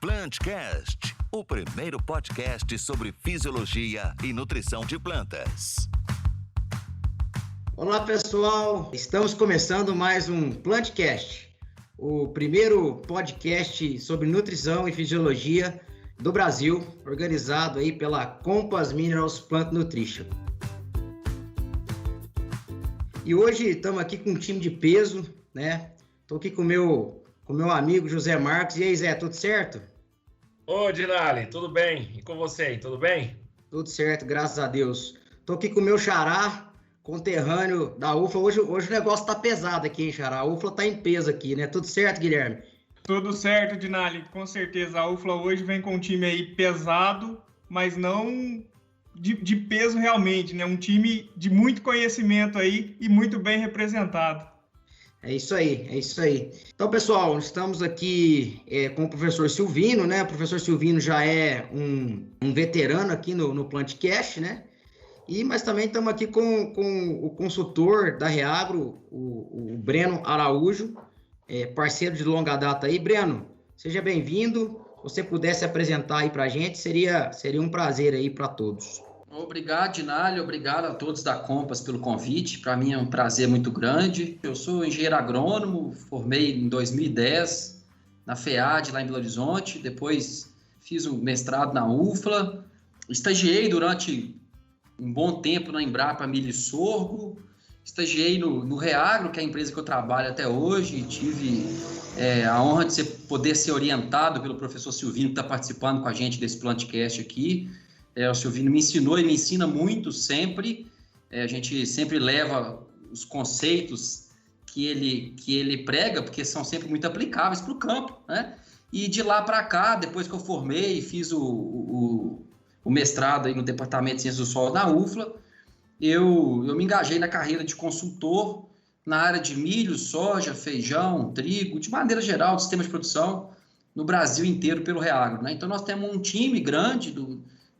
Plantcast, o primeiro podcast sobre fisiologia e nutrição de plantas. Olá pessoal, estamos começando mais um Plantcast, o primeiro podcast sobre nutrição e fisiologia do Brasil, organizado aí pela Compass Minerals Plant Nutrition. E hoje estamos aqui com um time de peso, né? Estou aqui com o meu amigo José Marcos. E aí, Zé, tudo certo? Ô, Dinali, tudo bem? E com você, tudo bem? Tudo certo, graças a Deus. Estou aqui com o meu xará, conterrâneo da UFLA. Hoje o negócio tá pesado aqui, hein, xará? A UFLA tá em peso aqui, né? Tudo certo, Guilherme? Tudo certo, Dinali, com certeza. A UFLA hoje vem com um time aí pesado, mas não de peso realmente, né? Um time de muito conhecimento aí e muito bem representado. É isso aí. Então, pessoal, estamos aqui com o professor Silvino, né? O professor Silvino já é um veterano aqui no Plantcast, né? Mas também estamos aqui com o consultor da Reagro, o Breno Araújo, parceiro de longa data aí. Breno, seja bem-vindo. Se você pudesse apresentar aí para a gente, seria um prazer aí para todos. Obrigado, Dinali, obrigado a todos da Compass pelo convite. Para mim é um prazer muito grande. Eu sou engenheiro agrônomo, formei em 2010 na FEAD, lá em Belo Horizonte. Depois fiz um mestrado na UFLA. Estagiei durante um bom tempo na Embrapa Milho e Sorgo. Estagiei no Reagro, que é a empresa que eu trabalho até hoje. Tive a honra de poder ser orientado pelo professor Silvino, que está participando com a gente desse Plantcast aqui. O Silvino me ensinou e me ensina muito sempre. A gente sempre leva os conceitos que ele prega, porque são sempre muito aplicáveis para o campo, né? E de lá para cá, depois que eu formei, fiz o mestrado aí no Departamento de Ciências do Solo na UFLA, eu me engajei na carreira de consultor na área de milho, soja, feijão, trigo, de maneira geral, de sistemas de produção no Brasil inteiro pelo Reagro, né? Então nós temos um time grande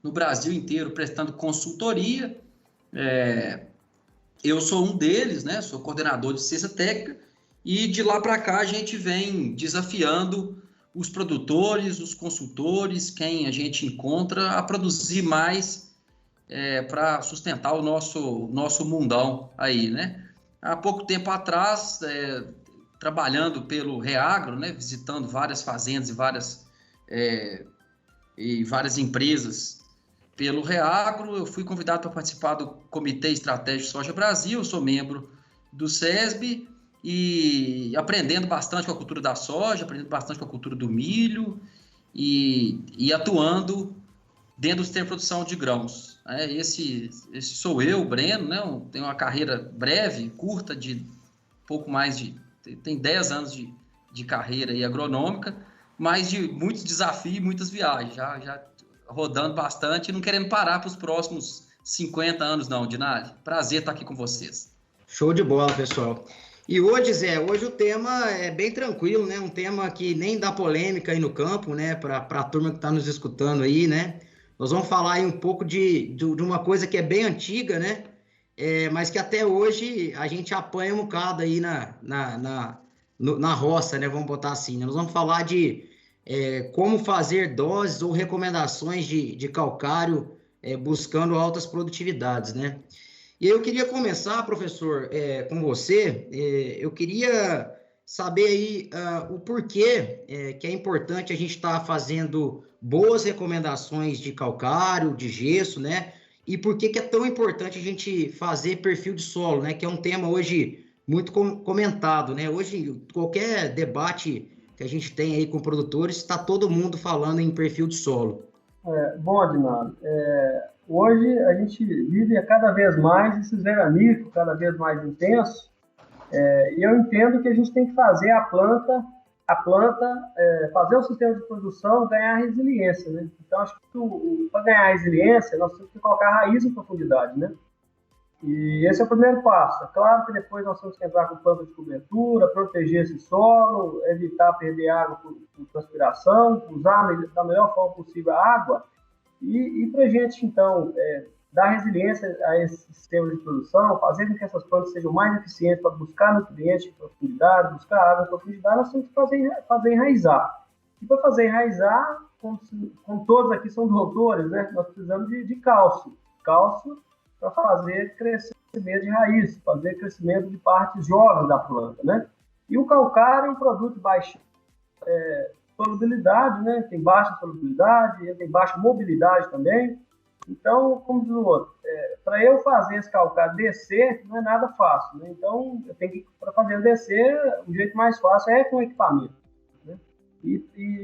no Brasil inteiro prestando consultoria. Eu sou um deles, né? Sou coordenador de ciência técnica, e de lá para cá a gente vem desafiando os produtores, os consultores, quem a gente encontra, a produzir mais para sustentar o nosso mundão aí, né? Há pouco tempo atrás, trabalhando pelo Reagro, né? Visitando várias fazendas e várias empresas pelo Reagro, eu fui convidado para participar do Comitê Estratégico Soja Brasil. Eu sou membro do SESB e aprendendo bastante com a cultura da soja, aprendendo bastante com a cultura do milho e atuando dentro do sistema de produção de grãos. Esse sou eu, Breno, né? Tenho uma carreira breve, curta, de pouco mais de... Tem 10 anos de carreira aí agronômica, mas de muitos desafios e muitas viagens. Já rodando bastante e não querendo parar para os próximos 50 anos não, Dinali. Prazer estar aqui com vocês. Show de bola, pessoal. E hoje, Zé, o tema é bem tranquilo, né? Um tema que nem dá polêmica aí no campo, né? Para a turma que está nos escutando aí, né? Nós vamos falar aí um pouco de uma coisa que é bem antiga, né? Mas que até hoje a gente apanha um bocado aí na roça, né? Vamos botar assim, né? Nós vamos falar de como fazer doses ou recomendações de calcário buscando altas produtividades, né? E eu queria começar, professor, com você. Eu queria saber aí o porquê que é importante a gente estar fazendo boas recomendações de calcário, de gesso, né? E por que é tão importante a gente fazer perfil de solo, né? Que é um tema hoje muito comentado, né? Hoje, qualquer debate que a gente tem aí com produtores, está todo mundo falando em perfil de solo. Bom, Adinaldo, hoje a gente vive cada vez mais esses veranicos, cada vez mais intensos, e eu entendo que a gente tem que fazer a planta, fazer o sistema de produção ganhar resiliência, né? Então, acho que para ganhar resiliência, nós temos que colocar raiz em profundidade, né? E esse é o primeiro passo. É claro que depois nós temos que entrar com planta de cobertura, proteger esse solo, evitar perder água por transpiração, usar da melhor forma possível a água. E para a gente, então, dar resiliência a esse sistema de produção, fazer com que essas plantas sejam mais eficientes para buscar nutrientes em profundidade, buscar água em profundidade, nós temos que fazer enraizar. E para fazer enraizar, como todos aqui são doutores, né, nós precisamos de cálcio. Cálcio para fazer crescimento de raiz, fazer crescimento de partes jovens da planta, né? E o calcário é um produto de baixa solubilidade, né? Tem baixa solubilidade, ele tem baixa mobilidade também. Então, como diz o outro, para eu fazer esse calcário descer, não é nada fácil, né? Então, eu tenho que, para fazer ele descer, o jeito mais fácil é com equipamento, né?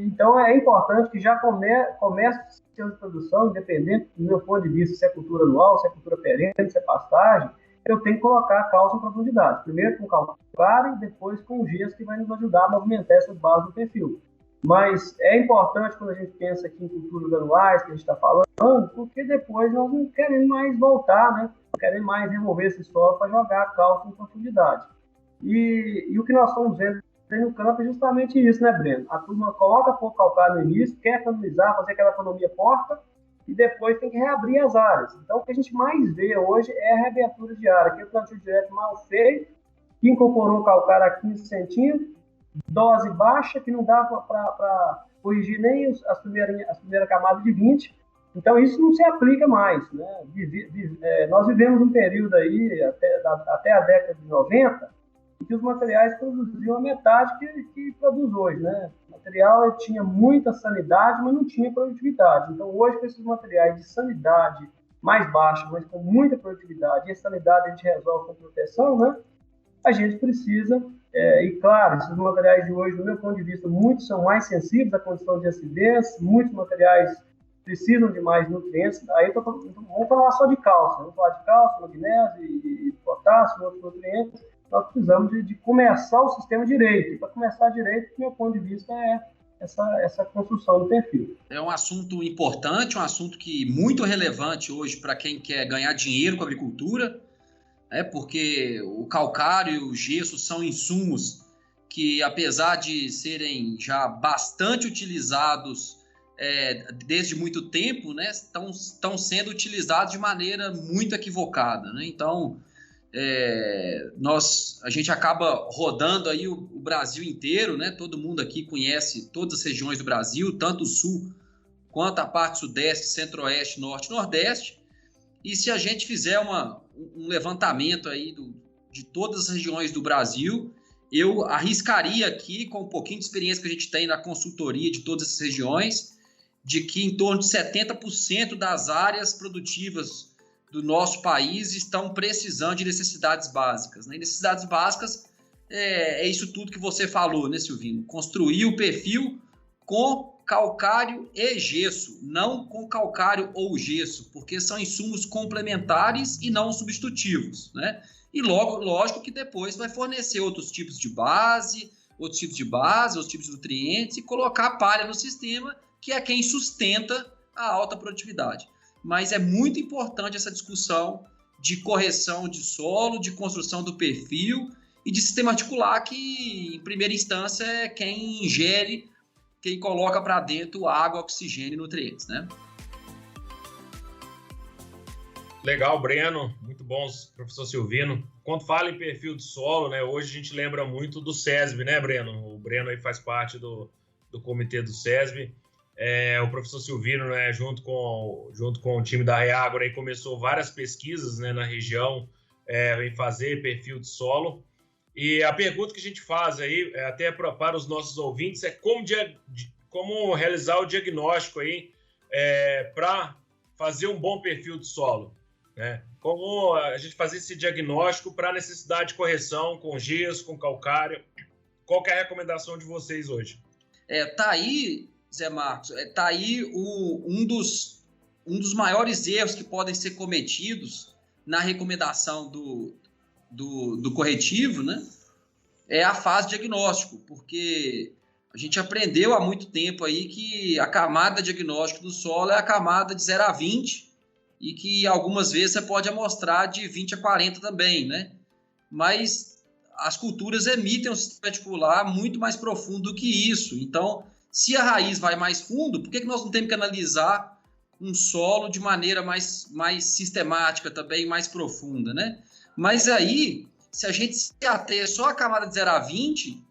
Então, é importante que já comece o sistema de produção, independente do meu ponto de vista, se é cultura anual, se é cultura perene, se é pastagem, eu tenho que colocar cálcio em profundidade. Primeiro com calcário e depois com o gesso, que vai nos ajudar a movimentar essa base do perfil. Mas é importante quando a gente pensa aqui em culturas anuais, que a gente está falando, porque depois nós não queremos mais voltar, né? Não queremos mais remover esse solo para jogar cálcio em profundidade. E o que nós estamos vendo no campo é justamente isso, né, Breno? A turma coloca pouco calcário no início, quer economizar, fazer aquela economia porca, e depois tem que reabrir as áreas. Então, o que a gente mais vê hoje é a reabertura de área, que é o plantio direto mal feito, que incorporou o calcário a 15 centímetros, dose baixa, que não dá para corrigir nem as primeiras camadas de 20. Então, isso não se aplica mais, né? Nós vivemos um período aí, até a década de 90, em que os materiais produziam a metade que produz hoje, né? O material tinha muita sanidade, mas não tinha produtividade. Então, hoje, com esses materiais de sanidade mais baixa, mas com muita produtividade, e a sanidade a gente resolve com proteção, né? A gente precisa, e claro, esses materiais de hoje, do meu ponto de vista, muitos são mais sensíveis à condição de acidez, muitos materiais precisam de mais nutrientes. Aí vamos falar só de cálcio, vamos falar de cálcio, magnésio e potássio, outros nutrientes. Nós precisamos de começar o sistema direito. E para começar direito, do meu ponto de vista, é essa construção do perfil. É um assunto importante, um assunto que muito relevante hoje para quem quer ganhar dinheiro com a agricultura, porque o calcário e o gesso são insumos que, apesar de serem já bastante utilizados desde muito tempo, né, estão sendo utilizados de maneira muito equivocada, né? Então, a gente acaba rodando aí o Brasil inteiro, né? Todo mundo aqui conhece todas as regiões do Brasil, tanto o sul quanto a parte sudeste, centro-oeste, norte, nordeste. E se a gente fizer um levantamento aí de todas as regiões do Brasil, eu arriscaria aqui, com um pouquinho de experiência que a gente tem na consultoria de todas essas regiões, de que em torno de 70% das áreas produtivas do nosso país estão precisando de necessidades básicas, né? E necessidades básicas é isso tudo que você falou, né, Silvino? Construir o perfil com calcário e gesso, não com calcário ou gesso, porque são insumos complementares e não substitutivos, né? E lógico que depois vai fornecer outros tipos de base, outros tipos de nutrientes e colocar a palha no sistema, que é quem sustenta a alta produtividade. Mas é muito importante essa discussão de correção de solo, de construção do perfil e de sistema articular, que, em primeira instância, é quem ingere, quem coloca para dentro água, oxigênio e nutrientes, né? Legal, Breno. Muito bom, professor Silvino. Quando fala em perfil de solo, né, hoje a gente lembra muito do SESB, né, Breno? O Breno aí faz parte do comitê do SESB. O professor Silvino, né, junto com o time da Reagro, aí começou várias pesquisas, né, na região em fazer perfil de solo. E a pergunta que a gente faz aí, até para os nossos ouvintes, é como realizar o diagnóstico aí para fazer um bom perfil de solo, né? Como a gente fazer esse diagnóstico para necessidade de correção com gesso, com calcário. Qual que é a recomendação de vocês hoje? Tá aí, Zé Marcos, tá aí um dos maiores erros que podem ser cometidos na recomendação do corretivo, né? É a fase diagnóstico, porque a gente aprendeu há muito tempo aí que a camada diagnóstica do solo é a camada de 0 a 20 e que algumas vezes você pode amostrar de 20 a 40 também, né? Mas as culturas emitem um sistema reticular muito mais profundo do que isso. Então, se a raiz vai mais fundo, por que nós não temos que analisar um solo de maneira mais sistemática também, mais profunda, né? Mas aí, se a gente se ater só a camada de 0 a 20,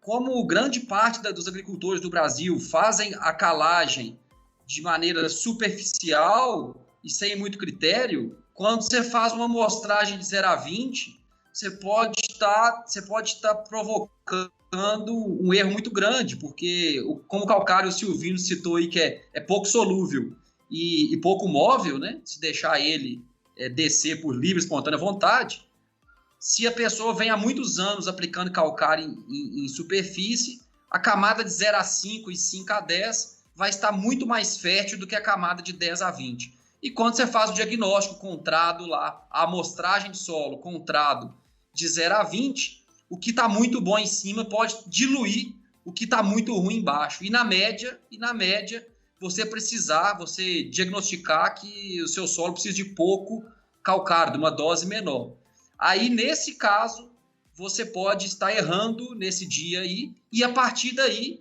como grande parte dos agricultores do Brasil fazem a calagem de maneira superficial e sem muito critério, quando você faz uma amostragem de 0 a 20, você pode estar provocando um erro muito grande, porque, como o calcário Silvino citou aí, que é pouco solúvel e pouco móvel, né? Se deixar ele descer por livre, espontânea vontade, se a pessoa vem há muitos anos aplicando calcário em superfície, a camada de 0 a 5 e 5 a 10 vai estar muito mais fértil do que a camada de 10 a 20. E quando você faz o diagnóstico contrado lá, a amostragem de solo contrado de 0 a 20, o que está muito bom em cima pode diluir o que está muito ruim embaixo. E na média, você diagnosticar que o seu solo precisa de pouco calcário, de uma dose menor. Aí, nesse caso, você pode estar errando nesse dia aí, e a partir daí,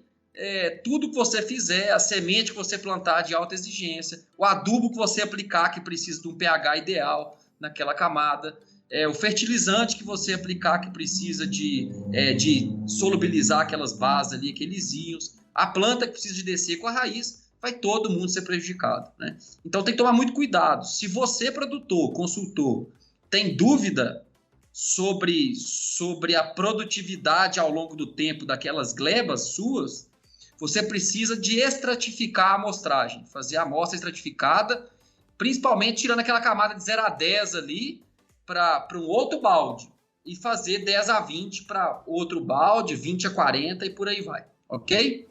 tudo que você fizer, a semente que você plantar de alta exigência, o adubo que você aplicar que precisa de um pH ideal naquela camada, o fertilizante que você aplicar que precisa de solubilizar aquelas bases ali, aqueles íons, a planta que precisa de descer com a raiz, vai todo mundo ser prejudicado, né? Então tem que tomar muito cuidado. Se você, produtor, consultor, tem dúvida sobre a produtividade ao longo do tempo daquelas glebas suas, você precisa de estratificar a amostragem, fazer a amostra estratificada, principalmente tirando aquela camada de 0 a 10 ali para um outro balde e fazer 10 a 20 para outro balde, 20 a 40 e por aí vai, ok?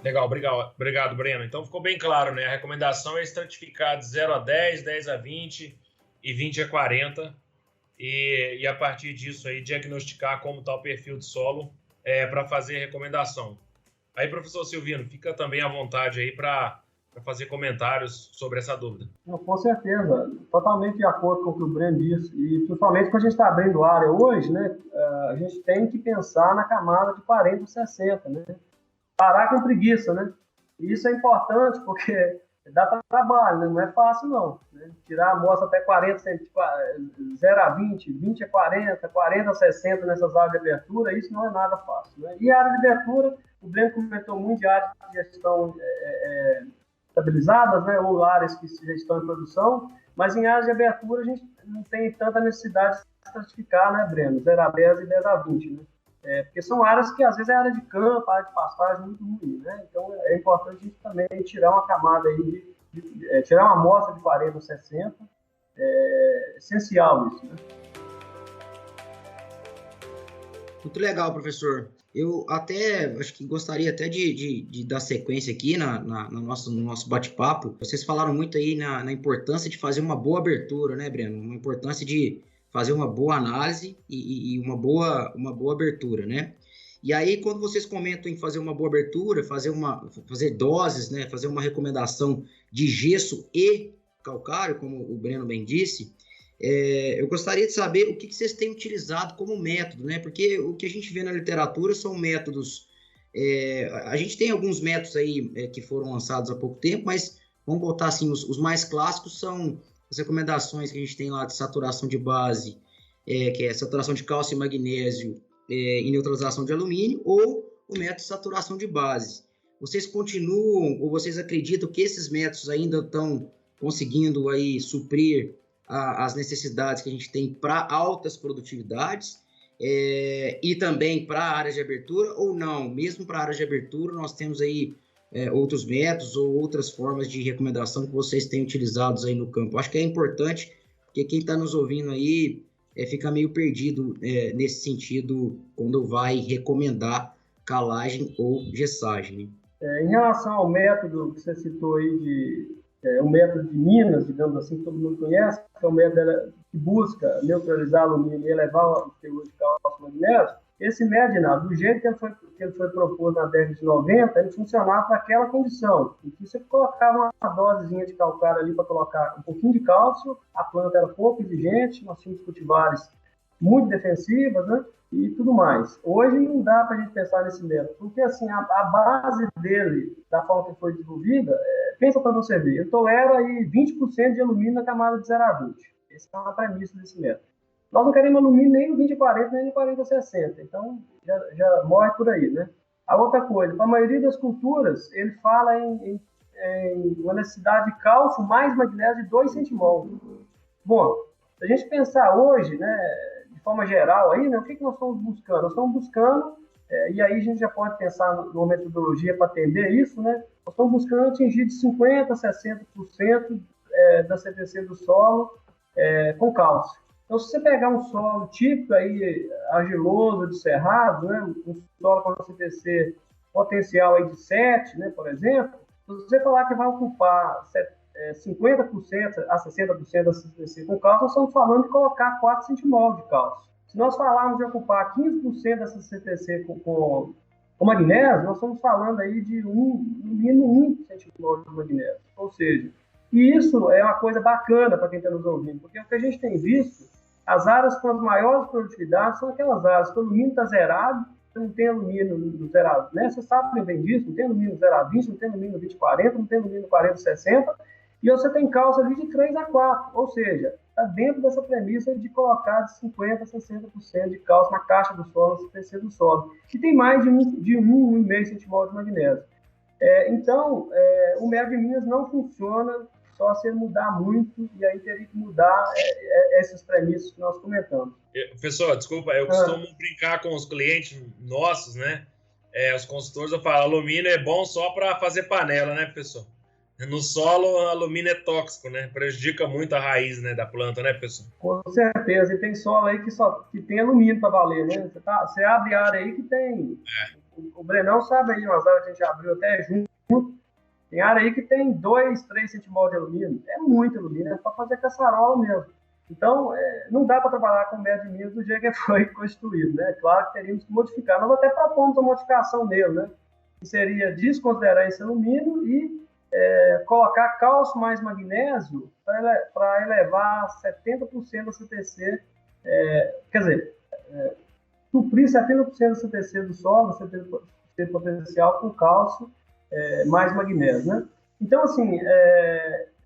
Legal, obrigado, Breno. Então ficou bem claro, né? A recomendação é estratificar de 0 a 10, 10 a 20 e 20 a 40 e a partir disso aí diagnosticar como está o perfil de solo para fazer a recomendação. Aí, professor Silvino, fica também à vontade aí para fazer comentários sobre essa dúvida. Com certeza, totalmente de acordo com o que o Breno disse, e principalmente quando a gente está abrindo área hoje, né, a gente tem que pensar na camada de 40 a 60, né, parar com preguiça, né, e isso é importante porque dá trabalho, né, não é fácil não, né, tirar a amostra até 40, 0 a 20, 20 a 40, 40 a 60 nessas áreas de abertura, isso não é nada fácil, né, e a área de abertura, o Breno comentou muito de áreas que já estão estabilizadas, né, ou áreas que já estão em produção, mas em áreas de abertura a gente não tem tanta necessidade de estratificar, né, Breno? 0 a 10 e 10 a 20, né? Porque são áreas que às vezes é área de campo, área de pastagem muito ruim, né? Então é importante a gente também tirar uma camada aí, tirar uma amostra de 40 a 60, é essencial isso, né? Muito legal, professor. Eu até acho que gostaria até de dar sequência aqui no nosso bate-papo. Vocês falaram muito aí na importância de fazer uma boa abertura, né, Breno? Uma importância de fazer uma boa análise e uma boa abertura, né? E aí, quando vocês comentam em fazer uma boa abertura, fazer doses, né, fazer uma recomendação de gesso e calcário, como o Breno bem disse, eu gostaria de saber o que vocês têm utilizado como método, né? Porque o que a gente vê na literatura são métodos... a gente tem alguns métodos aí que foram lançados há pouco tempo, mas vamos botar assim, os mais clássicos são as recomendações que a gente tem lá de saturação de base, que é saturação de cálcio e magnésio e neutralização de alumínio, ou o método de saturação de base. Vocês continuam, ou vocês acreditam que esses métodos ainda estão conseguindo aí suprir as necessidades que a gente tem para altas produtividades e também para áreas de abertura, ou não? Mesmo para áreas de abertura, nós temos aí outros métodos ou outras formas de recomendação que vocês têm utilizados aí no campo. Acho que é importante, porque quem está nos ouvindo aí fica meio perdido nesse sentido quando vai recomendar calagem ou gessagem. Em relação ao método que você citou aí o método de Minas, digamos assim, que todo mundo conhece, que é o método que busca neutralizar alumínio e elevar o teor de cálcio e magnésio. Esse método, do jeito que ele foi proposto na década de 90, ele funcionava para aquela condição, em que você colocava uma dosezinha de calcário ali para colocar um pouquinho de cálcio, a planta era pouco exigente, nós tínhamos cultivares muito defensivas, né? E tudo mais. Hoje não dá para a gente pensar nesse método, porque assim, a base dele, da forma que foi desenvolvida, pensa para você ver, ele tolera aí 20% de alumínio na camada de 0 a 20. Essa é uma premissa desse método. Nós não queremos alumínio nem no 20-40, nem no 40-60. Então, já morre por aí, né? A outra coisa, para a maioria das culturas, ele fala em uma necessidade de cálcio mais magnésio de 2 centimol. Bom, se a gente pensar hoje, né, de forma geral, aí, né, o que nós estamos buscando? Nós estamos buscando, e aí a gente já pode pensar numa metodologia para atender isso, né? Nós estamos buscando atingir de 50% a 60% da CTC do solo com cálcio. Então, se você pegar um solo típico aí, argiloso, de cerrado, né, um solo com CTC potencial aí de 7, né, por exemplo, se você falar que vai ocupar 50% a 60% da CTC com cálcio, nós estamos falando de colocar 4 centimol de cálcio. Se nós falarmos de ocupar 15% dessa CTC com magnésio, nós estamos falando aí de no mínimo 1 centimol de magnésio. Ou seja, e isso é uma coisa bacana para quem está nos ouvindo, porque o que a gente tem visto, as áreas com as maiores produtividades são aquelas áreas que o alumínio está zerado, você não tem alumínio no zerado, né? Você sabe bem disso, não tem alumínio no 0-20, não tem alumínio no 20-40, não tem alumínio no 40-60, e você tem cálcio ali de 3 a 4, ou seja, está dentro dessa premissa de colocar de 50% a 60% de cálcio na caixa do solo, no CTC do solo, que tem mais de 1,5 centimol de magnésio. Então, o mel de Minas não funciona só se ele mudar muito, e aí teria que mudar essas premissas que nós comentamos. Professor, desculpa, eu costumo brincar com os clientes nossos, né? Os consultores, eu falo, alumínio é bom só para fazer panela, né, professor? No solo, alumínio é tóxico, né? Prejudica muito a raiz, né, da planta, né, professor? Com certeza, e tem solo aí que tem alumínio para valer, né? Você abre área aí que tem... O Brenão sabe aí, umas áreas que a gente abriu até junto, tem área aí que tem 2, 3 centimol de alumínio. É muito alumínio, é para fazer caçarola mesmo. Então, não dá para trabalhar com mel de Minas do jeito que foi constituído, né? Claro que teríamos que modificar. Nós até propomos a modificação dele, né? Que seria desconsiderar esse alumínio e colocar cálcio mais magnésio para elevar 70% da CTC, quer dizer, suprir 70% da CTC do solo, 70% potencial com cálcio mais magnésio, né? Então, assim,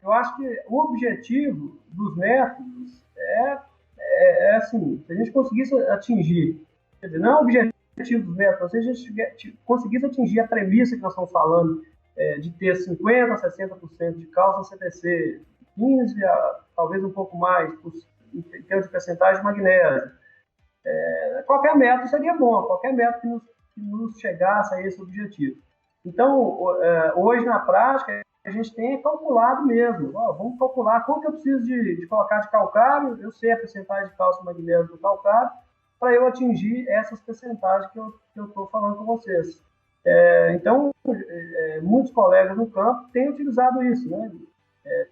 eu acho que o objetivo dos métodos é assim, se a gente conseguisse atingir, quer dizer, não é o objetivo dos métodos, se a gente conseguisse atingir a premissa que nós estamos falando, de ter 50% a 60% de cálcio na CTC, 15% talvez um pouco mais, em termos de percentagem de magnésio. Qualquer método seria bom, qualquer método que nos chegasse a esse objetivo. Então, hoje na prática, a gente tem calculado mesmo. Vamos calcular quanto eu preciso de colocar de calcário, eu sei a percentagem de cálcio e magnésio do calcário, para eu atingir essas percentagens que eu estou falando com vocês. Então, muitos colegas no campo têm utilizado isso, né?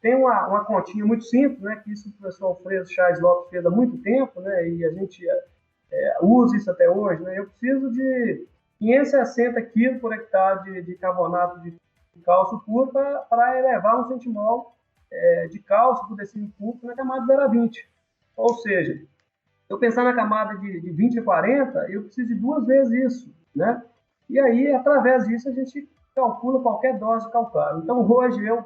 Tem uma continha muito simples, né? Que isso o professor Alfredo Chaves Lopes fez há muito tempo, né? E a gente usa isso até hoje, né? Eu preciso de 560 kg por hectare de carbonato de cálcio puro para elevar 1 centimol de cálcio por decímetro cúbico na camada 0,20. Ou seja, eu pensar na camada de 20 a 40, eu preciso de 2 vezes isso, né? E aí, através disso, a gente calcula qualquer dose de calcário. Então, hoje, eu,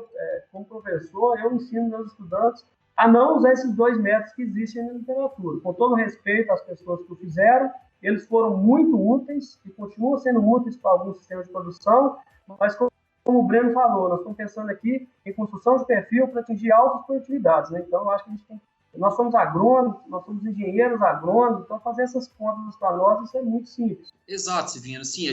como professor, eu ensino meus estudantes a não usar esses 2 métodos que existem na literatura. Com todo respeito às pessoas que o fizeram, eles foram muito úteis e continuam sendo úteis para alguns sistemas de produção, mas como o Breno falou, nós estamos pensando aqui em construção de perfil para atingir altas produtividades, né? Então, eu acho que nós somos agrônomos, nós somos engenheiros agrônomos, então fazer essas contas para nós, isso é muito simples. Exato, Silvino. Sim,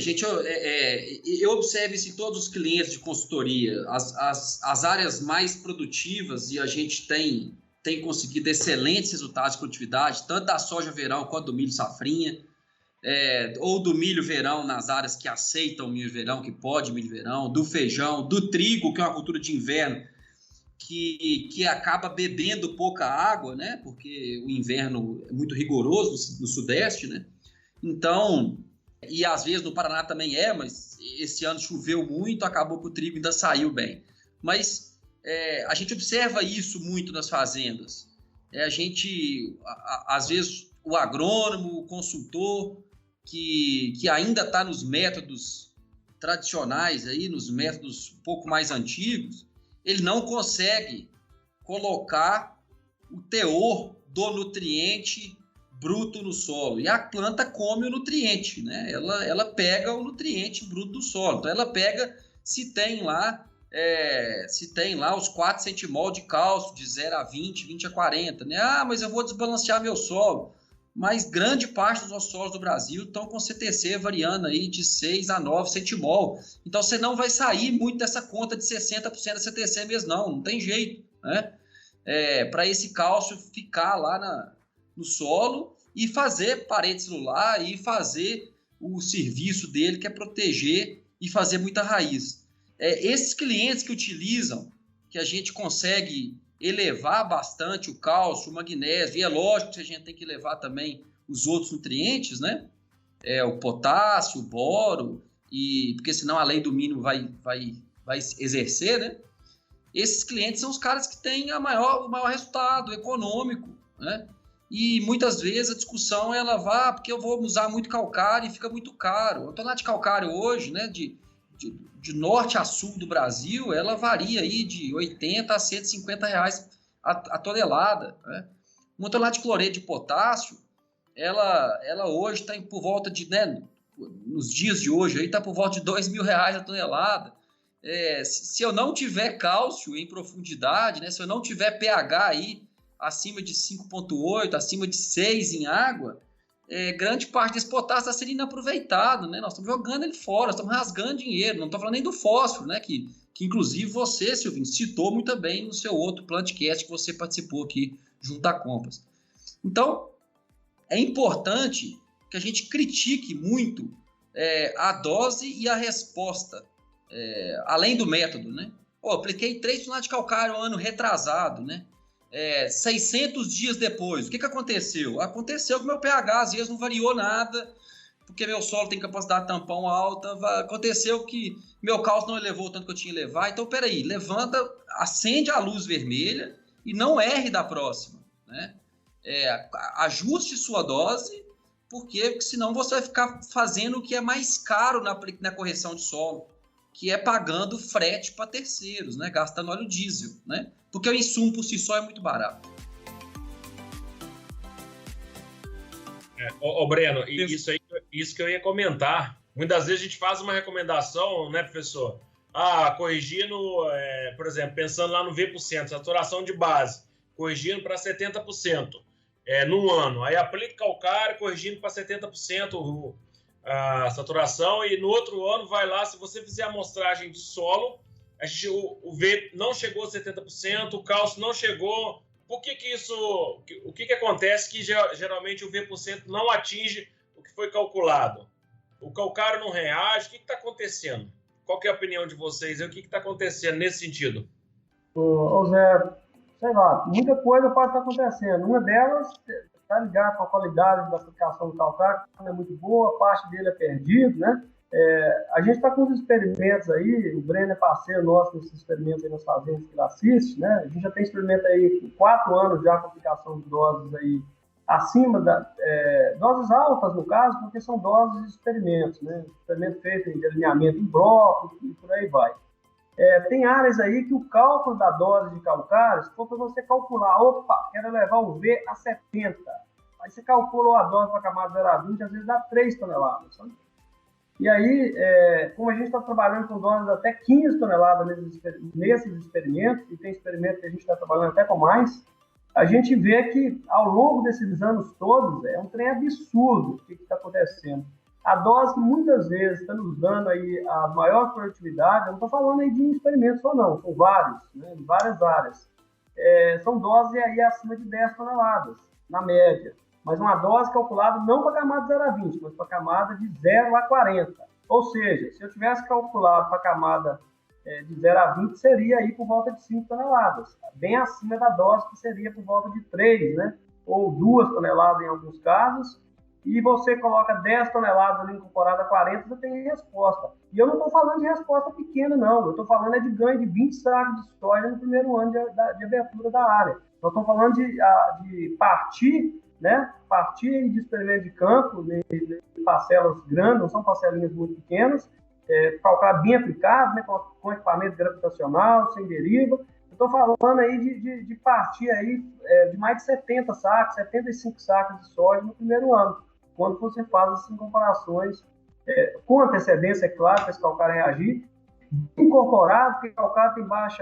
eu observo isso em todos os clientes de consultoria, as áreas mais produtivas, e a gente tem conseguido excelentes resultados de produtividade, tanto da soja verão quanto do milho safrinha, ou do milho verão nas áreas que aceitam milho verão, que pode milho verão, do feijão, do trigo, que é uma cultura de inverno, que acaba bebendo pouca água, né? Porque o inverno é muito rigoroso no sudeste, né? Então, e às vezes no Paraná também mas esse ano choveu muito, acabou que o trigo ainda saiu bem. Mas a gente observa isso muito nas fazendas. Às vezes, o agrônomo, o consultor, que ainda está nos métodos tradicionais, aí, nos métodos um pouco mais antigos, ele não consegue colocar o teor do nutriente bruto no solo, e a planta come o nutriente, né? Ela pega o nutriente bruto do solo. Então, ela pega se tem lá os 4 centimol de cálcio de 0 a 20, 20 a 40, né? Ah, mas eu vou desbalancear meu solo. Mas grande parte dos nossos solos do Brasil estão com CTC variando aí de 6 a 9 centimol. Então, você não vai sair muito dessa conta de 60% da CTC mesmo, não tem jeito, né? Para esse cálcio ficar lá no solo e fazer parede celular e fazer o serviço dele, que é proteger e fazer muita raiz. Esses clientes que utilizam, que a gente consegue elevar bastante o cálcio, o magnésio, e é lógico que a gente tem que levar também os outros nutrientes, né? O potássio, o boro, porque senão a lei do mínimo vai exercer, né? Esses clientes são os caras que têm o maior resultado econômico, né? E muitas vezes a discussão ela vai porque eu vou usar muito calcário e fica muito caro. A tonelada de calcário hoje, né, de norte a sul do Brasil, ela varia aí de 80 a 150 reais a tonelada, né? Uma tonelada de cloreto de potássio, ela hoje está por volta de, né, nos dias de hoje, aí está por volta de R$2.000 a tonelada. Se eu não tiver cálcio em profundidade, né, se eu não tiver pH aí acima de 5,8, acima de 6 em água, grande parte desse potássio está sendo inaproveitado, né? Nós estamos jogando ele fora, nós estamos rasgando dinheiro, não estou falando nem do fósforo, né? Que inclusive você, Silvinho, citou muito bem no seu outro Plantcast que você participou aqui junto à Compass. Então, é importante que a gente critique muito a dose e a resposta, além do método, né? Apliquei 3 toneladas de calcário ano retrasado, né? 600 dias depois, o que aconteceu? Aconteceu que meu pH às vezes não variou nada, porque meu solo tem capacidade de tampão alta, aconteceu que meu cálcio não elevou o tanto que eu tinha que levar. Então, peraí, levanta, acende a luz vermelha e não erre da próxima, né? Ajuste sua dose, porque senão você vai ficar fazendo o que é mais caro na correção de solo, que é pagando frete para terceiros, né? Gastando óleo diesel, né? Porque o insumo por si só é muito barato. Breno, isso que eu ia comentar. Muitas vezes a gente faz uma recomendação, né, professor? Corrigindo, por exemplo, pensando lá no V%, saturação de base, corrigindo para 70% num ano. Aí aplica calcário, corrigindo para 70% a saturação, e no outro ano vai lá, se você fizer a amostragem de solo, o V não chegou a 70%, o cálcio não chegou. O que acontece que geralmente o V% não atinge o que foi calculado? O calcário não reage, o que está acontecendo? Qual que é a opinião de vocês? O que está acontecendo nesse sentido? Ô Zé, sei lá, muita coisa pode estar acontecendo. Uma delas está ligada com a qualidade da aplicação do calcário, que não é muito boa, parte dele é perdido, né? A gente está com os experimentos aí, o Breno é parceiro nosso nesses experimentos aí nas fazendas que ele assiste, né? A gente já tem experimento aí com 4 anos já com aplicação de doses aí acima doses altas no caso, porque são doses de experimentos, né? Experimento feito de alinhamento em bloco e por aí vai. Tem áreas aí que o cálculo da dose de calcário, se for para você calcular, quero levar o V a 70, aí você calculou a dose para a camada 0 a 20, às vezes dá 3 toneladas, sabe? E aí, como a gente está trabalhando com doses até 15 toneladas nesses experimentos, e tem experimento que a gente está trabalhando até com mais, a gente vê que ao longo desses anos todos, é um trem absurdo o que está acontecendo. A dose que muitas vezes está nos dando aí a maior produtividade, eu não estou falando aí de um experimento só não, são vários, né, em várias áreas. São doses aí acima de 10 toneladas, na média. Mas uma dose calculada não para a camada 0 a 20, mas para a camada de 0 a 40. Ou seja, se eu tivesse calculado para a camada de 0 a 20, seria aí por volta de 5 toneladas, bem acima da dose que seria por volta de 3, né? Ou 2 toneladas em alguns casos, e você coloca 10 toneladas ali incorporada a 40, você tem resposta. E eu não estou falando de resposta pequena, não. Eu estou falando de ganho de 20 sacos de soja no primeiro ano de abertura da área. Nós estamos falando de partir, né? Partir de experimento de campo, de parcelas grandes, não são parcelinhas muito pequenas, calcário bem aplicado, né? Com equipamento gravitacional, sem deriva. Eu estou falando aí de partir aí de mais de 70 sacos, 75 sacos de soja no primeiro ano, quando você faz essas incorporações com antecedência, é claro, para esse calcário reagir, incorporado, porque o calcário tem baixa,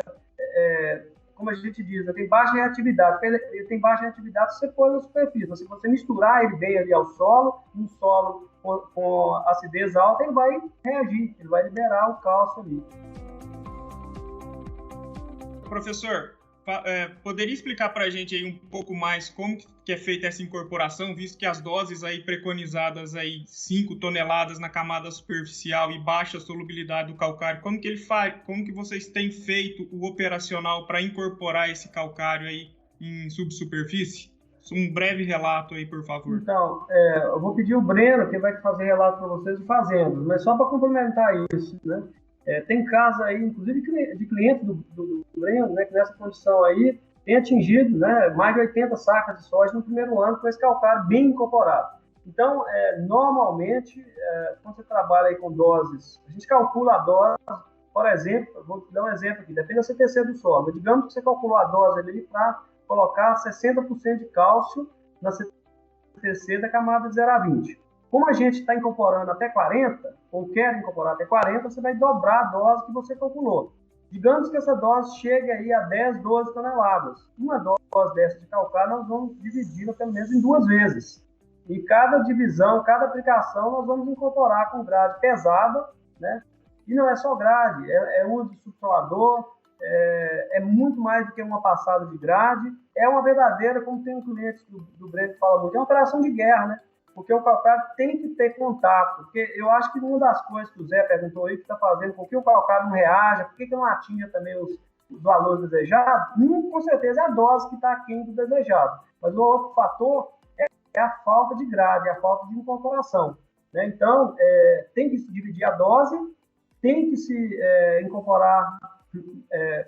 como a gente diz, tem baixa reatividade. Ele tem baixa reatividade se você pôr na superfície. Se você misturar ele bem ali ao solo, um solo com acidez alta, ele vai reagir, ele vai liberar o cálcio ali. Professor, poderia explicar para a gente aí um pouco mais como que é feita essa incorporação, visto que as doses aí preconizadas aí 5 toneladas na camada superficial e baixa solubilidade do calcário, como que ele faz, como que vocês têm feito o operacional para incorporar esse calcário aí em subsuperfície? Um breve relato aí, por favor. Então, eu vou pedir o Breno, que vai fazer relato para vocês fazendo, mas só para complementar isso, né? Tem casos aí, inclusive, de clientes do Breno, né, que nessa condição aí tem atingido, né, mais de 80 sacas de soja no primeiro ano com esse calcário bem incorporado. Então, normalmente, quando você trabalha aí com doses, a gente calcula a dose, por exemplo, vou dar um exemplo aqui, depende da CTC do solo, mas digamos que você calculou a dose ali para colocar 60% de cálcio na CTC da camada de 0 a 20. Como a gente está incorporando até 40, ou quer incorporar até 40, você vai dobrar a dose que você calculou. Digamos que essa dose chegue aí a 10, 12 toneladas. Uma dose dessa de calcário nós vamos dividir pelo menos em 2 vezes. E cada divisão, cada aplicação, nós vamos incorporar com grade pesada, né? E não é só grade, é uso de subsolador, é muito mais do que uma passada de grade. É uma verdadeira, como tem um cliente do Breno que fala muito, é uma operação de guerra, né? Porque o calcário tem que ter contato. Porque eu acho que uma das coisas que o Zé perguntou aí, que está fazendo, por que o calcário não reage, por que não atinge também os valores desejados, com certeza é a dose que está aquém do desejado. Mas o outro fator é a falta de grade, é a falta de incorporação, né? Então, tem que se dividir a dose, tem que se incorporar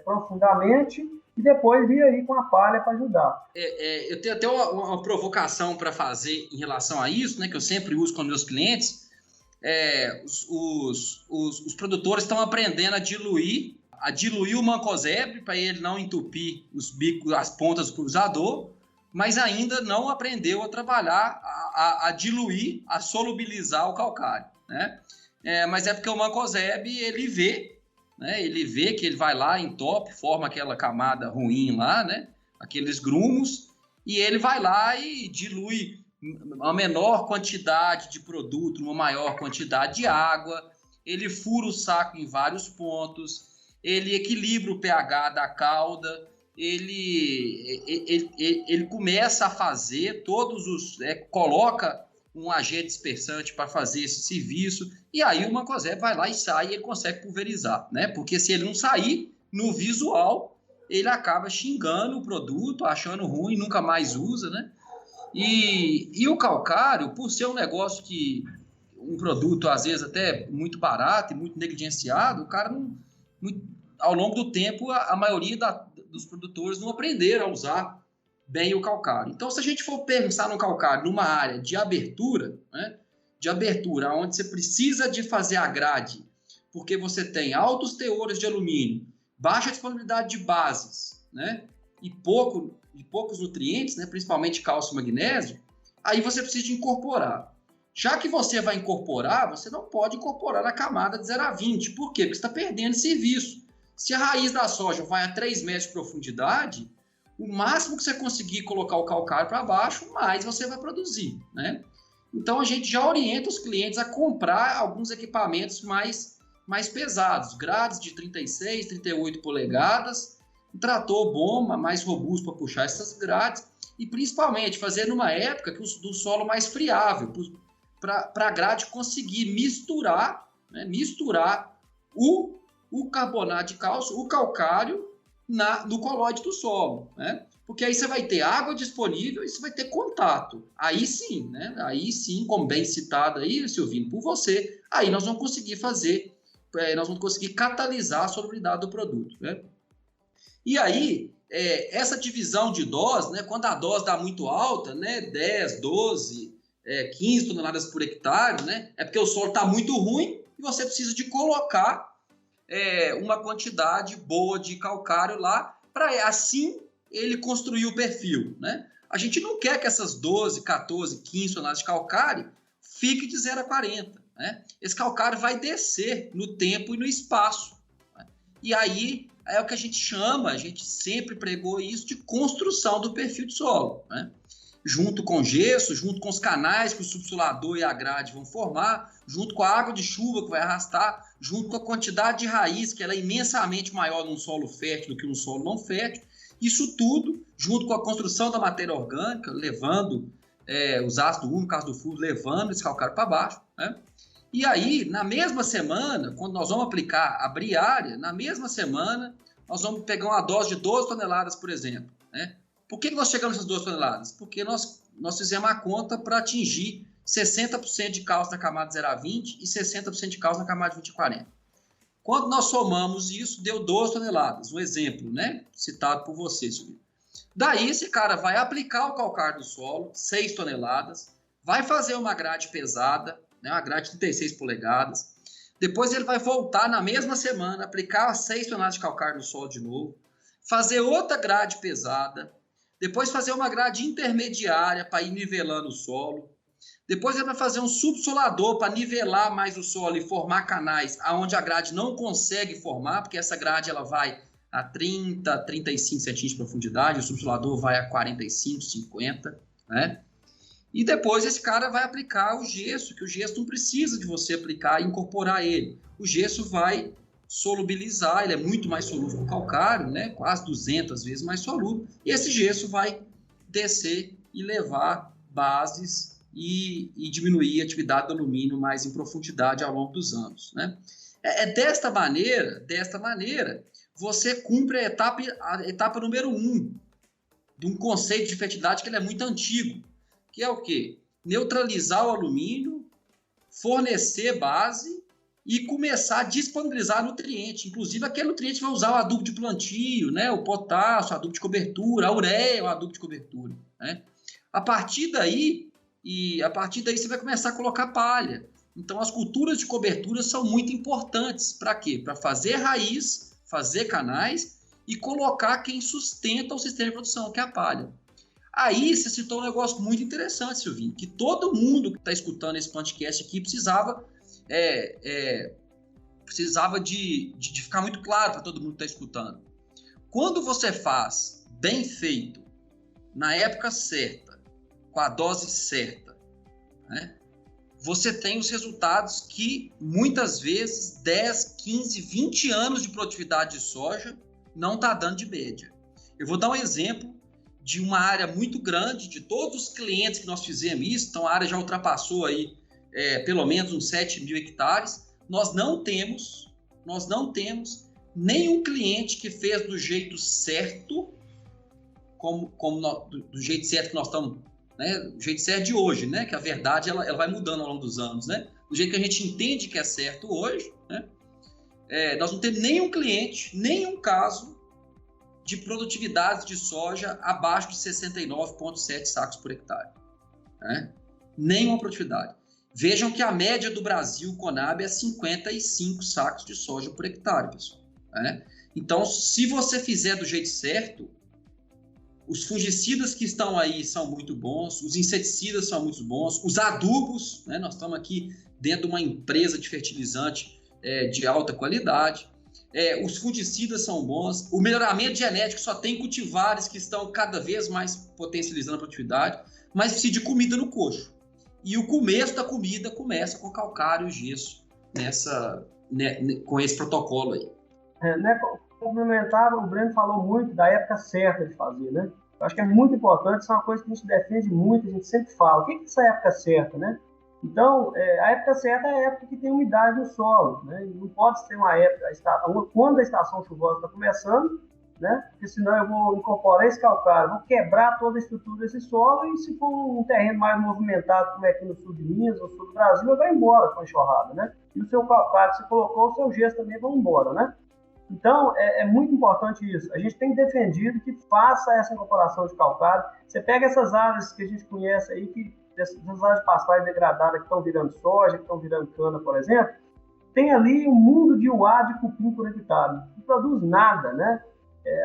profundamente, e depois vir aí com a palha para ajudar. Eu tenho até uma provocação para fazer em relação a isso, né, que eu sempre uso com meus clientes. Os produtores estão aprendendo a diluir o mancozeb para ele não entupir os bicos, as pontas do cruzador, mas ainda não aprendeu a trabalhar, a diluir, a solubilizar o calcário, né? Mas é porque o mancozeb, ele vê que ele vai lá, entope, forma aquela camada ruim lá, né? Aqueles grumos, e ele vai lá e dilui uma menor quantidade de produto, uma maior quantidade de água, ele fura o saco em vários pontos, ele equilibra o pH da cauda, ele começa a fazer coloca um agente dispersante para fazer esse serviço, e aí o mancozeb vai lá e sai e ele consegue pulverizar, né? Porque se ele não sair, no visual, ele acaba xingando o produto, achando ruim, nunca mais usa, né? E o calcário, por ser um negócio que um produto, às vezes, até muito barato e muito negligenciado, o cara ao longo do tempo, a maioria dos produtores não aprenderam a usar bem o calcário. Então, se a gente for pensar no calcário numa área de abertura, né, onde você precisa de fazer a grade, porque você tem altos teores de alumínio, baixa disponibilidade de bases, né, e poucos nutrientes, né, principalmente cálcio e magnésio, aí você precisa de incorporar. Já que você vai incorporar, você não pode incorporar na camada de 0 a 20. Por quê? Porque você está perdendo serviço. Se a raiz da soja vai a 3 metros de profundidade, o máximo que você conseguir colocar o calcário para baixo, mais você vai produzir, né? Então, a gente já orienta os clientes a comprar alguns equipamentos mais pesados, grades de 36, 38 polegadas, um trator bom, mais robusto para puxar essas grades, e principalmente fazer numa época do solo mais friável, para a grade conseguir misturar o carbonato de cálcio, o calcário, no colóide do solo, né? Porque aí você vai ter água disponível e você vai ter contato. Aí sim, né? Aí sim, como bem citado aí, Silvino, por você, aí nós vamos conseguir catalisar a solubilidade do produto, né? E aí, essa divisão de dose, né? Quando a dose dá muito alta, né? 10, 12, 15 toneladas por hectare, né? É porque o solo está muito ruim e você precisa de colocar uma quantidade boa de calcário lá, para assim ele construir o perfil, né? A gente não quer que essas 12, 14, 15 toneladas de calcário fique de 0 a 40. Né? Esse calcário vai descer no tempo e no espaço. Né? E aí é o que a gente chama, a gente sempre pregou isso, de construção do perfil de solo. Né? Junto com gesso, junto com os canais que o subsolador e a grade vão formar, junto com a água de chuva que vai arrastar, junto com a quantidade de raiz, que ela é imensamente maior num solo fértil do que num solo não fértil. Isso tudo, junto com a construção da matéria orgânica, levando os ácidos úmicos, ácido fluido, levando esse calcário para baixo. Né? E aí, na mesma semana, quando nós vamos aplicar a briária, na mesma semana, nós vamos pegar uma dose de 12 toneladas, por exemplo. Né? Por que nós chegamos nessas 12 toneladas? Porque nós fizemos a conta para atingir 60% de cálcio na camada 0 a 20 e 60% de cálcio na camada 20 a 40. Quando nós somamos isso, deu 12 toneladas. Um exemplo, né? Citado por você, Silvio. Daí, esse cara vai aplicar o calcário do solo, 6 toneladas, vai fazer uma grade pesada, né? Uma grade de 36 polegadas. Depois ele vai voltar na mesma semana, aplicar 6 toneladas de calcário no solo de novo, fazer outra grade pesada, depois fazer uma grade intermediária para ir nivelando o solo. Depois ele vai fazer um subsolador para nivelar mais o solo e formar canais onde a grade não consegue formar, porque essa grade ela vai a 30, 35 centímetros de profundidade, o subsolador vai a 45, 50, né? E depois esse cara vai aplicar o gesso, que o gesso não precisa de você aplicar e incorporar ele. O gesso vai solubilizar, ele é muito mais solúvel que o calcário, né? Quase 200 vezes mais solúvel. E esse gesso vai descer e levar bases e diminuir a atividade do alumínio mais em profundidade ao longo dos anos. Né? Desta maneira, você cumpre a etapa número 1 de um conceito de fertilidade que ele é muito antigo, que é o quê? Neutralizar o alumínio, fornecer base e começar a disponibilizar nutriente. Inclusive, aquele nutriente vai usar o adubo de plantio, né? O potássio, o adubo de cobertura, a ureia, o adubo de cobertura. Né? A partir daí você vai começar a colocar palha. Então, as culturas de cobertura são muito importantes. Para quê? Para fazer raiz, fazer canais e colocar quem sustenta o sistema de produção, que é a palha. Aí, você citou um negócio muito interessante, Silvinho, que todo mundo que está escutando esse podcast aqui precisava de ficar muito claro para todo mundo que está escutando. Quando você faz bem feito, na época certa, com a dose certa, né, você tem os resultados que muitas vezes 10, 15, 20 anos de produtividade de soja não está dando de média. Eu vou dar um exemplo de uma área muito grande, de todos os clientes que nós fizemos isso, então a área já ultrapassou aí pelo menos uns 7 mil hectares. Nós não temos nenhum cliente que fez do jeito certo, do jeito certo que nós estamos, né? Do jeito certo de hoje, né? Que a verdade ela vai mudando ao longo dos anos, né? Do jeito que a gente entende que é certo hoje, né? Nós não temos nenhum cliente, nenhum caso de produtividade de soja abaixo de 69,7 sacos por hectare. Né? Nenhuma produtividade. Vejam que a média do Brasil, Conab, é 55 sacos de soja por hectare, pessoal. Né? Então, se você fizer do jeito certo, os fungicidas que estão aí são muito bons, os inseticidas são muito bons, os adubos, né? Nós estamos aqui dentro de uma empresa de fertilizante de alta qualidade, os fungicidas são bons, o melhoramento genético só tem cultivares que estão cada vez mais potencializando a produtividade, mas precisa de comida no coxo. E o começo da comida começa com calcário e gesso com esse protocolo aí. Complementar, o Breno falou muito da época certa de fazer, né? Eu acho que é muito importante, isso é uma coisa que a gente defende muito, a gente sempre fala. O que é essa época certa, né? Então, a época certa é a época que tem umidade no solo, né? Não pode ser uma época, quando a estação chuvosa está começando, né? Porque senão eu vou incorporar esse calcário, vou quebrar toda a estrutura desse solo e se for um terreno mais movimentado, como é aqui no sul de Minas, no sul do Brasil, eu vou embora com a enxurrada, né? E o seu calcário que você colocou, o seu gesso também vão embora, né? Então, é muito importante isso. A gente tem defendido que faça essa incorporação de calcário. Você pega essas áreas que a gente conhece aí, essas áreas de pastagem degradada que estão virando soja, que estão virando cana, por exemplo, tem ali um mundo de uá de cupim por hectare. Não produz nada, né?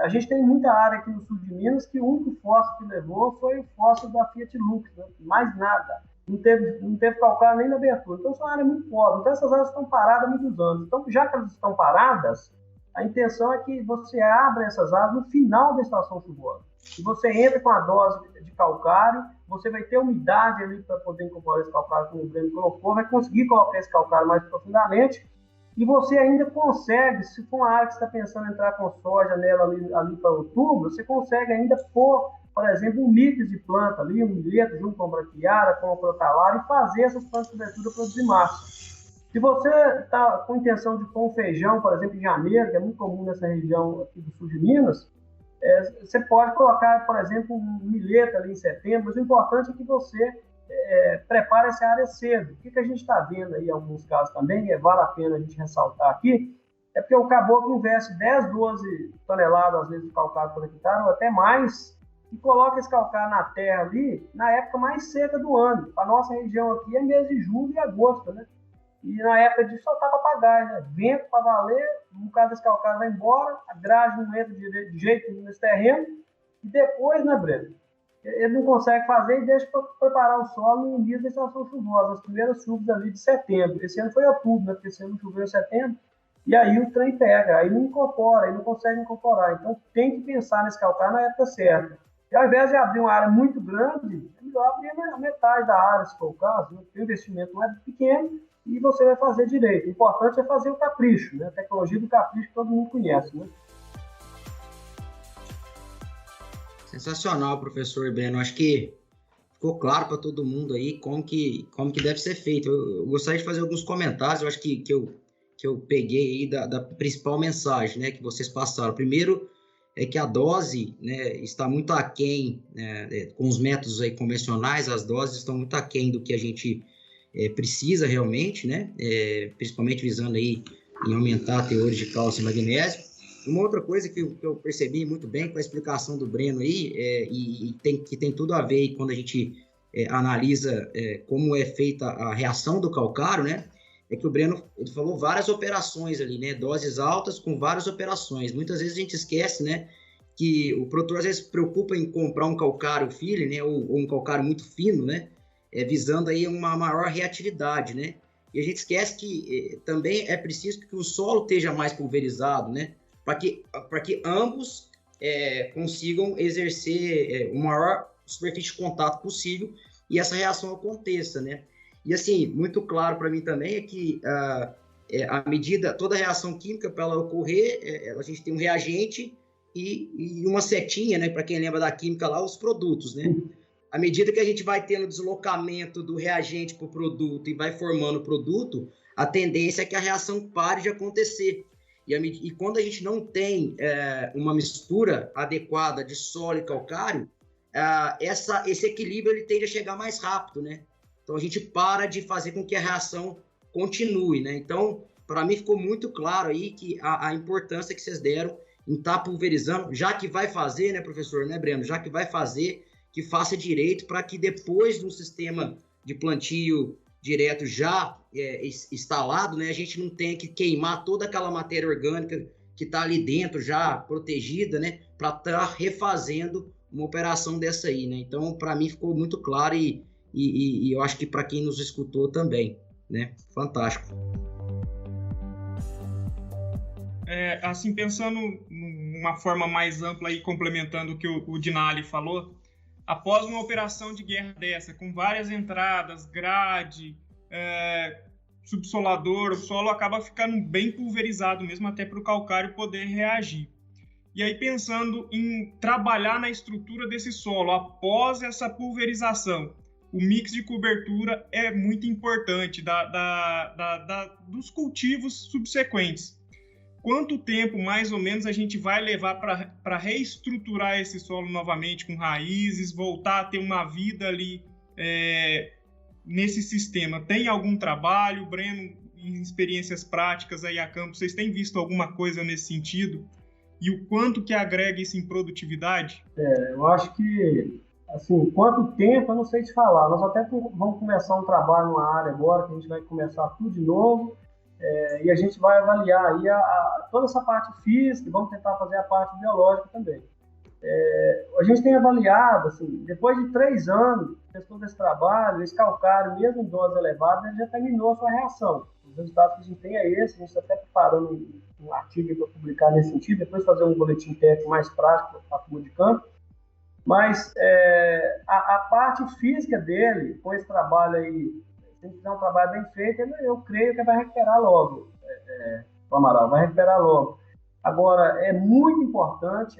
A gente tem muita área aqui no sul de Minas que o único fósforo que levou foi o fósforo da Fiat Lux, né? Mais nada. Não teve calcário nem na abertura. Então, são áreas muito pobres. Então, essas áreas estão paradas há muitos anos. Então, já que elas estão paradas, a intenção é que você abra essas áreas no final da estação chuvosa. E você entra com a dose de calcário, você vai ter umidade ali para poder incorporar esse calcário, como o Breno colocou, vai conseguir colocar esse calcário mais profundamente. E você ainda consegue, se for uma área que você está pensando em entrar com soja nela ali para outubro, você consegue ainda pôr, por exemplo, um mix de planta ali, um milheto junto com a braquiária, com a crotalária, e fazer essas plantas de cobertura produzir massa. Se você está com intenção de pôr um feijão, por exemplo, em janeiro, que é muito comum nessa região aqui do sul de Minas, você pode colocar, por exemplo, um milheto ali em setembro, mas o importante é que você prepare essa área cedo. O que a gente está vendo aí em alguns casos também, vale a pena a gente ressaltar aqui, é porque o caboclo investe 10, 12 toneladas, às vezes, de calcário por hectare, ou até mais, e coloca esse calcário na terra ali na época mais seca do ano. A nossa região aqui é mês de julho e agosto, né? E na época de soltar papagaio, né? Vento para valer, um bocado desse calcário vai embora, a grade não entra de jeito nenhum nesse terreno, e depois, né, Breno? Ele não consegue fazer e deixa para preparar o solo no início da estação chuvosa, as primeiras chuvas ali de setembro. Esse ano foi outubro, né? Porque esse ano choveu em setembro, e aí o trem pega, aí não incorpora, aí não consegue incorporar. Então tem que pensar nesse calcário na época certa. E ao invés de abrir uma área muito grande, é melhor abrir a metade da área, se for o caso, né? O investimento não é pequeno e você vai fazer direito. O importante é fazer o capricho, né? A tecnologia do capricho que todo mundo conhece, né? Sensacional, professor Breno. Acho que ficou claro para todo mundo aí como que deve ser feito. Eu gostaria de fazer alguns comentários, eu acho que eu peguei aí da principal mensagem, né, que vocês passaram. Primeiro é que a dose, né, está muito aquém, né, com os métodos aí convencionais, as doses estão muito aquém do que a gente precisa realmente, né, principalmente visando aí em aumentar a teores de cálcio e magnésio. Uma outra coisa que eu percebi muito bem com a explicação do Breno aí, que tem tudo a ver aí quando a gente analisa como é feita a reação do calcário, né? É que o Breno ele falou várias operações ali, né? Doses altas com várias operações. Muitas vezes a gente esquece, né? Que o produtor às vezes se preocupa em comprar um calcário fine, né? Ou um calcário muito fino, né? Visando aí uma maior reatividade, né? E a gente esquece que também é preciso que o solo esteja mais pulverizado, né? Para que ambos consigam exercer uma maior superfície de contato possível e essa reação aconteça, né? E assim, muito claro para mim também é que a medida, toda reação química, para ela ocorrer, a gente tem um reagente e uma setinha, né? Para quem lembra da química lá, os produtos, né? À medida que a gente vai tendo deslocamento do reagente para o produto e vai formando o produto, a tendência é que a reação pare de acontecer. E quando a gente não tem uma mistura adequada de solo e calcário, esse equilíbrio ele tende a chegar mais rápido, né? Então a gente para de fazer com que a reação continue, né? Então, para mim ficou muito claro aí que a importância que vocês deram em estar pulverizando, já que vai fazer, né, professor, né, Breno? Já que vai fazer, que faça direito para que depois de um sistema de plantio direto já instalado, né, a gente não tenha que queimar toda aquela matéria orgânica que está ali dentro já protegida, né, para estar refazendo uma operação dessa aí, né? Então, para mim ficou muito claro e eu acho que para quem nos escutou também, né? Fantástico. Assim, pensando numa forma mais ampla e complementando o que o Dinali falou, após uma operação de guerra dessa, com várias entradas, grade, subsolador, o solo acaba ficando bem pulverizado mesmo, até para o calcário poder reagir. E aí, pensando em trabalhar na estrutura desse solo após essa pulverização, o mix de cobertura é muito importante dos cultivos subsequentes. Quanto tempo, mais ou menos, a gente vai levar para reestruturar esse solo novamente com raízes, voltar a ter uma vida ali nesse sistema? Tem algum trabalho, Breno, em experiências práticas aí a campo, vocês têm visto alguma coisa nesse sentido? E o quanto que agrega isso em produtividade? Eu acho que, assim, quanto tempo, eu não sei te falar. Nós até vamos começar um trabalho numa área agora, que a gente vai começar tudo de novo, e a gente vai avaliar aí toda essa parte física, vamos tentar fazer a parte biológica também. A gente tem avaliado, assim, depois de 3 anos, fez todo esse trabalho, esse calcário, mesmo em doses elevadas, ele já terminou a sua reação. Os resultados que a gente tem é esse, a gente está até preparando um artigo para publicar nesse sentido, depois fazer um boletim técnico mais prático para a turma de campo. Mas a parte física dele, com esse trabalho aí, se a gente fizer um trabalho bem feito, eu creio que vai recuperar logo, o Amaral, vai recuperar logo. Agora, é muito importante,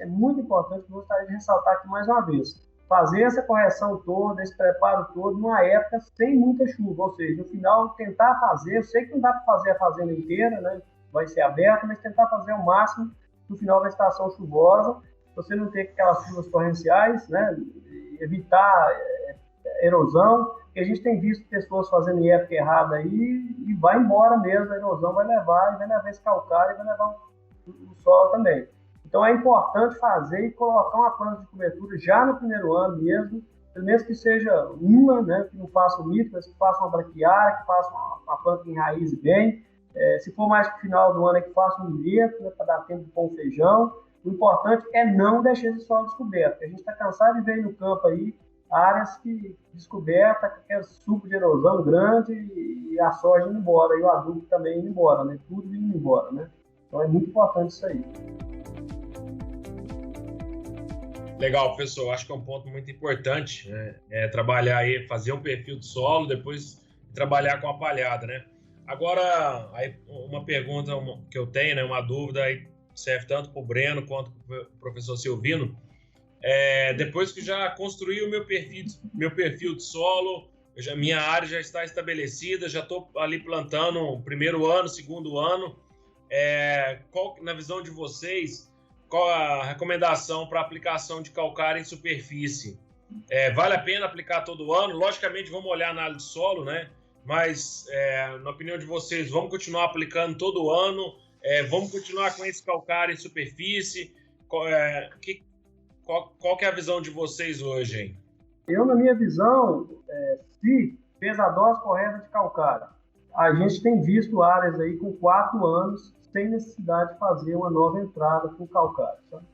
gostaria de ressaltar aqui mais uma vez, fazer essa correção toda, esse preparo todo, numa época sem muita chuva, ou seja, no final, tentar fazer, eu sei que não dá para fazer a fazenda inteira, né? Vai ser aberta, mas tentar fazer o máximo no final da estação chuvosa, você não ter aquelas chuvas torrenciais, né? Evitar erosão, que a gente tem visto pessoas fazendo em época errada aí, e vai embora mesmo, a erosão vai levar esse calcário e vai levar o solo também. Então é importante fazer e colocar uma planta de cobertura já no primeiro ano mesmo, pelo menos que seja uma, né, que não faça um mito, mas que faça uma braquiária, que faça uma planta que enraize bem. Se for mais para o final do ano, é que faça um milheto, né, para dar tempo de pôr um feijão. O importante é não deixar esse solo descoberto. A gente está cansado de ver no campo aí áreas que descoberta, que é suco de erosão grande e a soja indo embora, e o adubo também indo embora, né, tudo indo embora, né. Então é muito importante isso aí. Legal, professor. Acho que é um ponto muito importante, né? Trabalhar aí, fazer um perfil de solo, depois trabalhar com a palhada, né? Agora, aí, uma pergunta que eu tenho, né? Uma dúvida aí serve tanto para o Breno quanto para o professor Silvino. Depois que já construí o meu perfil de solo, minha área já está estabelecida, já estou ali plantando o primeiro ano, segundo ano. Na visão de vocês, qual a recomendação para aplicação de calcário em superfície? Vale a pena aplicar todo ano? Logicamente, vamos olhar a análise de solo, né? Mas, na opinião de vocês, vamos continuar aplicando todo ano? Vamos continuar com esse calcário em superfície? Qual que é a visão de vocês hoje, hein? Eu, na minha visão, se fez a dose correta de calcário, a gente tem visto áreas aí com 4 anos sem necessidade de fazer uma nova entrada com calcário. Sabe?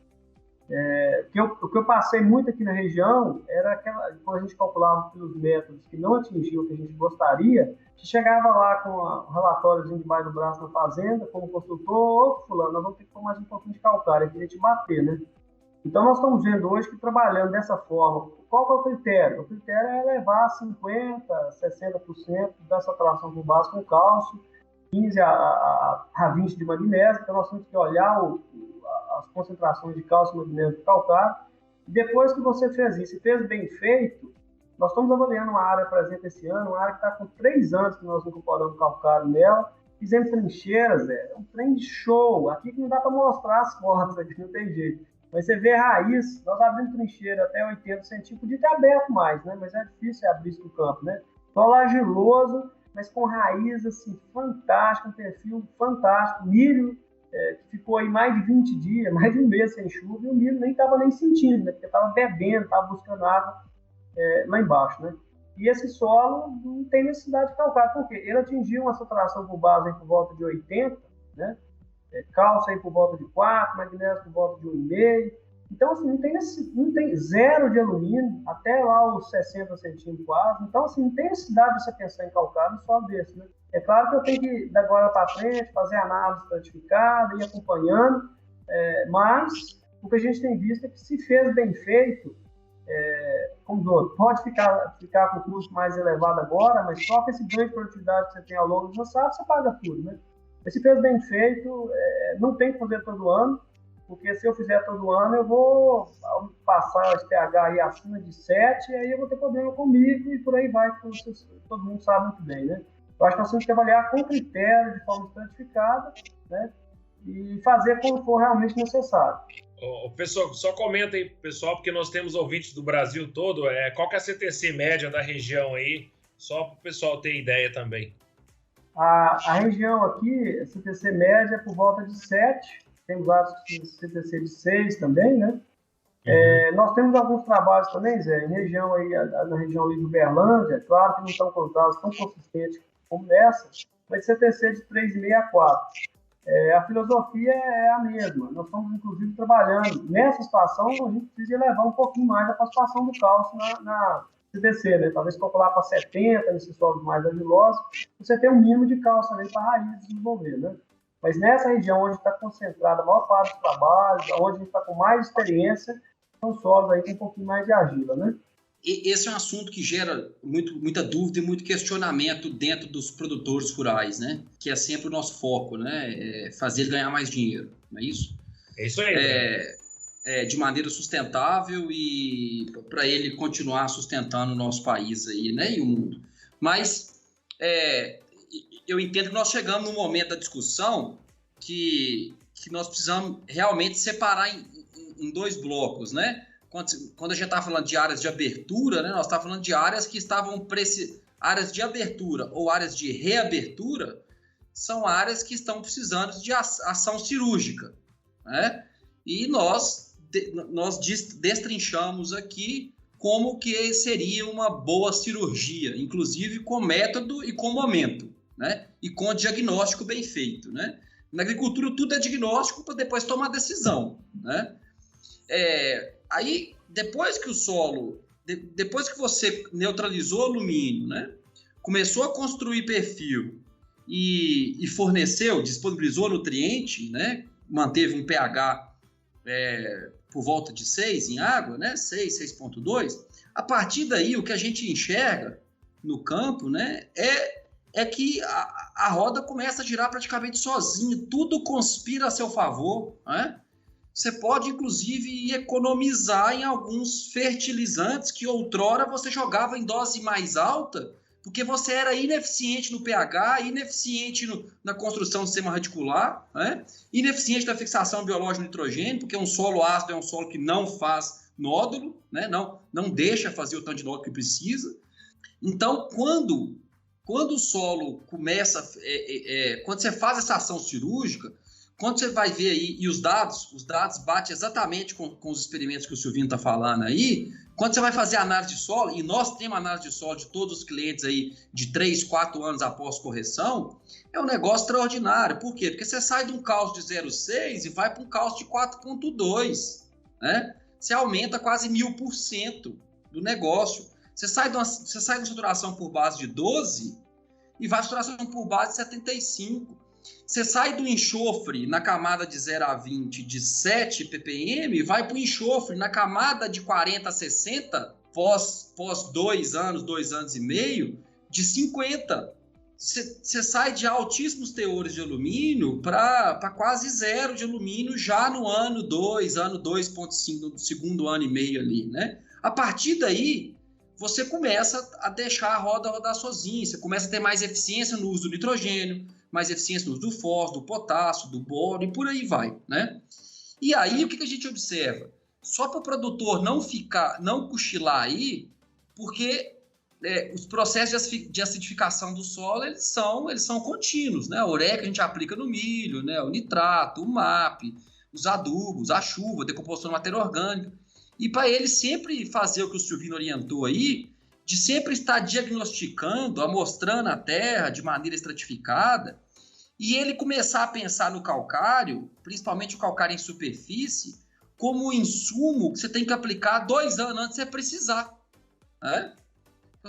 O que eu passei muito aqui na região era quando a gente calculava pelos métodos que não atingiam o que a gente gostaria, a gente chegava lá com um relatóriozinho debaixo do braço na fazenda, como consultor, fulano, nós vamos ter que pôr mais um pouquinho de calcário, queria te bater, né? Então, nós estamos vendo hoje que trabalhando dessa forma, qual que é o critério? O critério é levar 50%, 60% da saturação por base com cálcio, 15 a 20 de magnésio, então nós temos que olhar as concentrações de cálcio e magnésio do calcário. E depois que você fez isso e fez bem feito, nós estamos avaliando uma área, por exemplo, esse ano, uma área que está com 3 anos que nós incorporamos calcário nela, fizemos trincheiras, é um trem de show, aqui que não dá para mostrar as fotos, aqui não tem jeito. Mas você vê a raiz, nós abrimos trincheira até 80 centímetros, podia ter aberto mais, né? Mas é difícil abrir isso no campo, né? Solo argiloso, mas com raiz, assim, fantástica, um perfil fantástico. Milho, que ficou aí mais de 20 dias, mais de um mês sem chuva, e o milho nem estava nem sentindo, né? Porque estava bebendo, estava buscando água lá embaixo, né? E esse solo não tem necessidade de calcário, porque ele atingiu uma saturação por base aí por volta de 80, né? Cálcio aí por volta de 4, magnésio por volta de 1,5. Então, assim, não tem zero de alumínio, até lá os 60 centímetros quase. Então, assim, não tem necessidade de você pensar em calcário no solo desse, né? É claro que eu tenho que, da agora para frente, fazer análise estratificada, ir acompanhando, mas o que a gente tem visto é que se fez bem feito, pode ficar com custo mais elevado agora, mas só com esse ganho de produtividade que você tem ao longo do lançado, você paga tudo, né? Mas se fez bem feito, não tem que fazer todo ano, porque se eu fizer todo ano, eu vou passar esse pH aí acima de 7, e aí eu vou ter problema comigo, e por aí vai, que todo mundo sabe muito bem, né? Eu acho que nós temos que avaliar com critério, de forma estratificada, né? E fazer quando for realmente necessário. Professor, só comenta aí, pessoal, porque nós temos ouvintes do Brasil todo, qual que é a CTC média da região aí, só para o pessoal ter ideia também. A região aqui, a CTC média é por volta de 7, temos vários CTC de 6 também, né? Nós temos alguns trabalhos também, Zé, na região ali de Uberlândia, claro que não estão contados tão consistentes como nessa, mas CTC de 3,5 a 4. a filosofia é a mesma. Nós estamos, inclusive, trabalhando. Nessa situação, a gente precisa levar um pouquinho mais a participação do cálcio na CDC, né? Talvez calcular para 70 nesses solos mais argilosos, você tem um mínimo de cálcio ali para a raiz desenvolver, né? Mas nessa região onde está concentrada a maior parte dos trabalhos, onde a gente está com mais experiência, são solos aí com um pouquinho mais de argila, né? Esse é um assunto que gera muita dúvida e muito questionamento dentro dos produtores rurais, né? Que é sempre o nosso foco, né? Fazer ele ganhar mais dinheiro, não é isso? É isso aí. De maneira sustentável e para ele continuar sustentando o nosso país aí, né? E o mundo. Mas eu entendo que nós chegamos num momento da discussão que nós precisamos realmente separar em dois blocos, né? Quando a gente está falando de áreas de abertura, né, nós estamos falando de áreas que estavam áreas de abertura ou áreas de reabertura, são áreas que estão precisando de ação cirúrgica, né? E nós destrinchamos aqui como que seria uma boa cirurgia, inclusive com método e com momento, né? E com diagnóstico bem feito, né? Na agricultura tudo é diagnóstico para depois tomar decisão, né? Aí, depois que o solo, depois que você neutralizou o alumínio, né, começou a construir perfil e forneceu, disponibilizou nutriente, né, manteve um pH por volta de 6 em água, né, 6,2, a partir daí o que a gente enxerga no campo, né, é que a roda começa a girar praticamente sozinha, tudo conspira a seu favor, né? Você pode, inclusive, economizar em alguns fertilizantes que outrora você jogava em dose mais alta, porque você era ineficiente no pH, ineficiente na construção do sistema radicular, né? Ineficiente na fixação biológica do nitrogênio, porque um solo ácido é um solo que não faz nódulo, né? Não deixa fazer o tanto de nódulo que precisa. Então, quando o solo começa, quando você faz essa ação cirúrgica, quando você vai ver aí, e os dados batem exatamente com os experimentos que o Silvino está falando aí, quando você vai fazer análise de solo, e nós temos análise de solo de todos os clientes aí de 3, 4 anos após correção, é um negócio extraordinário. Por quê? Porque você sai de um cálcio de 0,6 e vai para um cálcio de 4,2, né? Você aumenta quase 1000% do negócio. Você sai de uma saturação por base de 12 e vai para saturação por base de 75. Você sai do enxofre na camada de 0 a 20 de 7 ppm e vai para o enxofre na camada de 40 a 60, pós 2 anos e meio, de 50. Você sai de altíssimos teores de alumínio para quase zero de alumínio já no ano 2, ano 2,5, no segundo ano e meio ali, né? A partir daí, você começa a deixar a roda rodar sozinha, você começa a ter mais eficiência no uso do nitrogênio, mais eficiência no uso do fósforo, do potássio, do boro e por aí vai, né? E aí o que a gente observa? Só para o produtor não cochilar aí, porque os processos de acidificação do solo eles são contínuos, né? A ureia que a gente aplica no milho, né? O nitrato, o MAP, os adubos, a chuva, a decomposição da matéria orgânica. E para ele sempre fazer o que o Silvino orientou aí, de sempre estar diagnosticando, amostrando a terra de maneira estratificada, e ele começar a pensar no calcário, principalmente o calcário em superfície, como um insumo que você tem que aplicar 2 anos antes de você precisar. Né?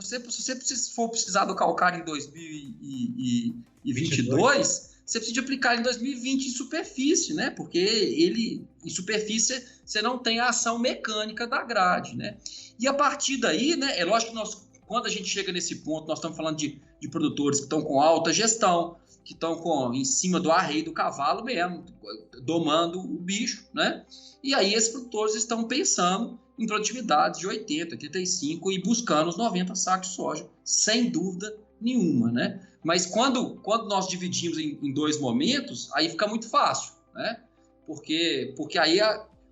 Se você for precisar do calcário em 2022, você precisa aplicar em 2020 em superfície, né? Porque em superfície você não tem a ação mecânica da grade, né? E a partir daí, né? É lógico que quando a gente chega nesse ponto, nós estamos falando de produtores que estão com alta gestão, que estão em cima do arreio do cavalo mesmo, domando o bicho, né? E aí esses produtores estão pensando em produtividades de 80, 85 e buscando os 90 sacos de soja, sem dúvida nenhuma, né? Mas quando nós dividimos em 2 momentos, aí fica muito fácil, né? Porque aí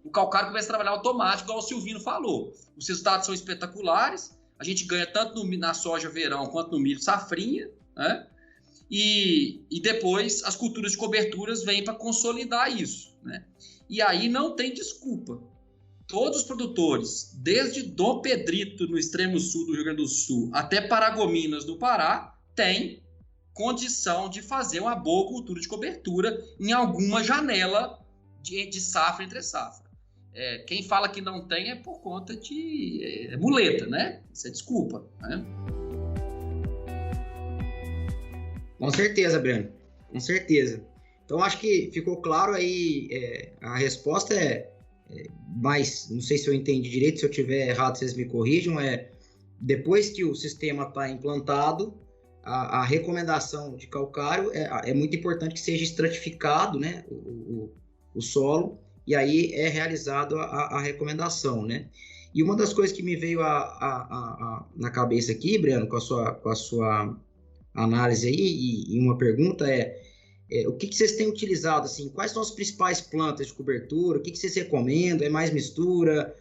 o calcário começa a trabalhar automático, igual o Silvino falou. Os resultados são espetaculares, a gente ganha tanto na soja verão quanto no milho safrinha, né? E depois as culturas de coberturas vêm para consolidar isso, né? E aí não tem desculpa. Todos os produtores, desde Dom Pedrito, no extremo sul do Rio Grande do Sul, até Paragominas, do Pará, tem condição de fazer uma boa cultura de cobertura em alguma janela de safra entre safra. Quem fala que não tem é por conta de muleta, né? Isso é desculpa, né? Com certeza, Breno, com certeza. Então, acho que ficou claro aí, a resposta mas não sei se eu entendi direito, se eu tiver errado, vocês me corrijam, depois que o sistema está implantado, a recomendação de calcário é muito importante que seja estratificado, né, o solo, e aí é realizado a recomendação, né? E uma das coisas que me veio na cabeça aqui, Breno, com a sua análise aí, e uma pergunta o que vocês têm utilizado, assim, quais são as principais plantas de cobertura, o que vocês recomendam, é mais mistura,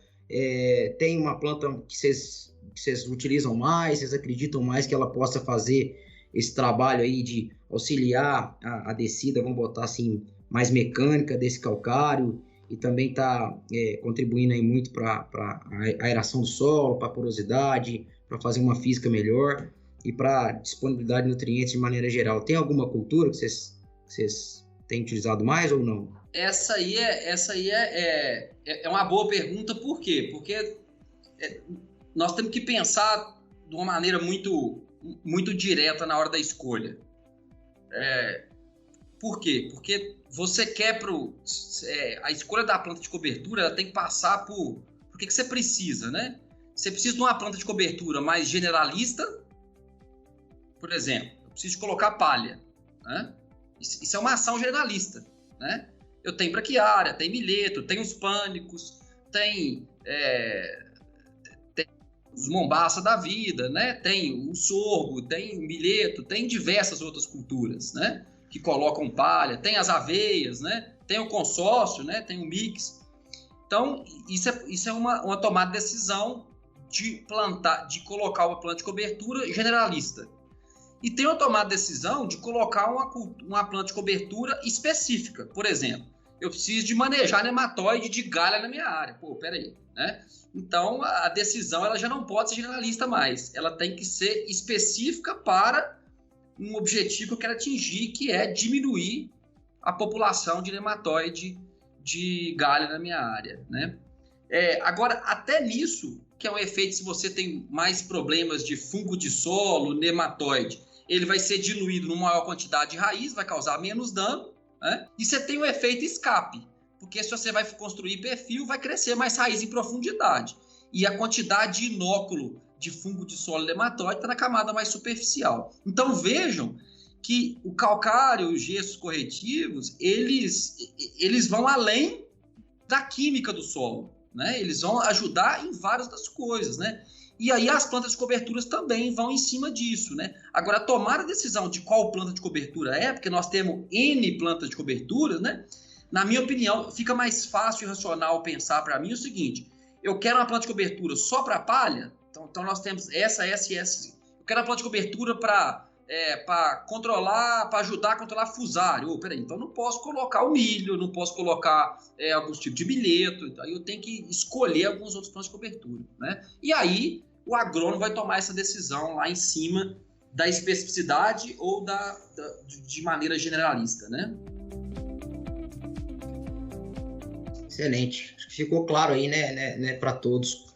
tem uma planta que vocês utilizam mais, vocês acreditam mais que ela possa fazer esse trabalho aí de auxiliar a descida, vamos botar assim, mais mecânica desse calcário, e também está contribuindo aí muito para a aeração do solo, para a porosidade, para fazer uma física melhor e para disponibilidade de nutrientes de maneira geral. Tem alguma cultura que vocês têm utilizado mais ou não? Essa aí é uma boa pergunta, por quê? Porque nós temos que pensar de uma maneira muito, muito direta na hora da escolha. Por quê? Porque você quer a escolha da planta de cobertura, ela tem que passar por que você precisa, né? Você precisa de uma planta de cobertura mais generalista, por exemplo, eu preciso de colocar palha, né? Isso é uma ação generalista, né? Eu tenho braquiária, tem milheto, tem os pânicos, tem os mombaça da vida, né? Tem o sorgo, tem milheto, tem diversas outras culturas, né? Que colocam palha, tem as aveias, né? Tem o consórcio, né? Tem o mix. Então, isso é uma tomada de decisão de colocar uma planta de cobertura generalista. E tem uma tomada de decisão de colocar uma planta de cobertura específica. Por exemplo, eu preciso de manejar nematóide de galha na minha área. Pô, peraí, né? Então, a decisão ela já não pode ser generalista mais. Ela tem que ser específica para um objetivo que eu quero atingir, que é diminuir a população de nematóide de galha na minha área, né? Agora, até nisso, que é um efeito se você tem mais problemas de fungo de solo, nematóide, ele vai ser diluído numa maior quantidade de raiz, vai causar menos dano, né? E você tem o efeito escape, porque se você vai construir perfil, vai crescer mais raiz em profundidade. E a quantidade de inóculo de fungo de solo nematóide está na camada mais superficial. Então vejam que o calcário e os gessos corretivos, eles vão além da química do solo, né? Eles vão ajudar em várias das coisas, né? E aí as plantas de coberturas também vão em cima disso, né? Agora, tomar a decisão de qual planta de cobertura porque nós temos N plantas de cobertura, né? Na minha opinião, fica mais fácil e racional pensar para mim o seguinte: eu quero uma planta de cobertura só para palha, então nós temos essa. Eu quero uma planta de cobertura para controlar, para ajudar a controlar fusário. Peraí, então não posso colocar o milho, não posso colocar alguns tipos de milheto, então eu tenho que escolher alguns outros plantas de cobertura, né? E aí o agrônomo vai tomar essa decisão lá em cima da especificidade ou de maneira generalista, né? Excelente. Acho que ficou claro aí, né para todos,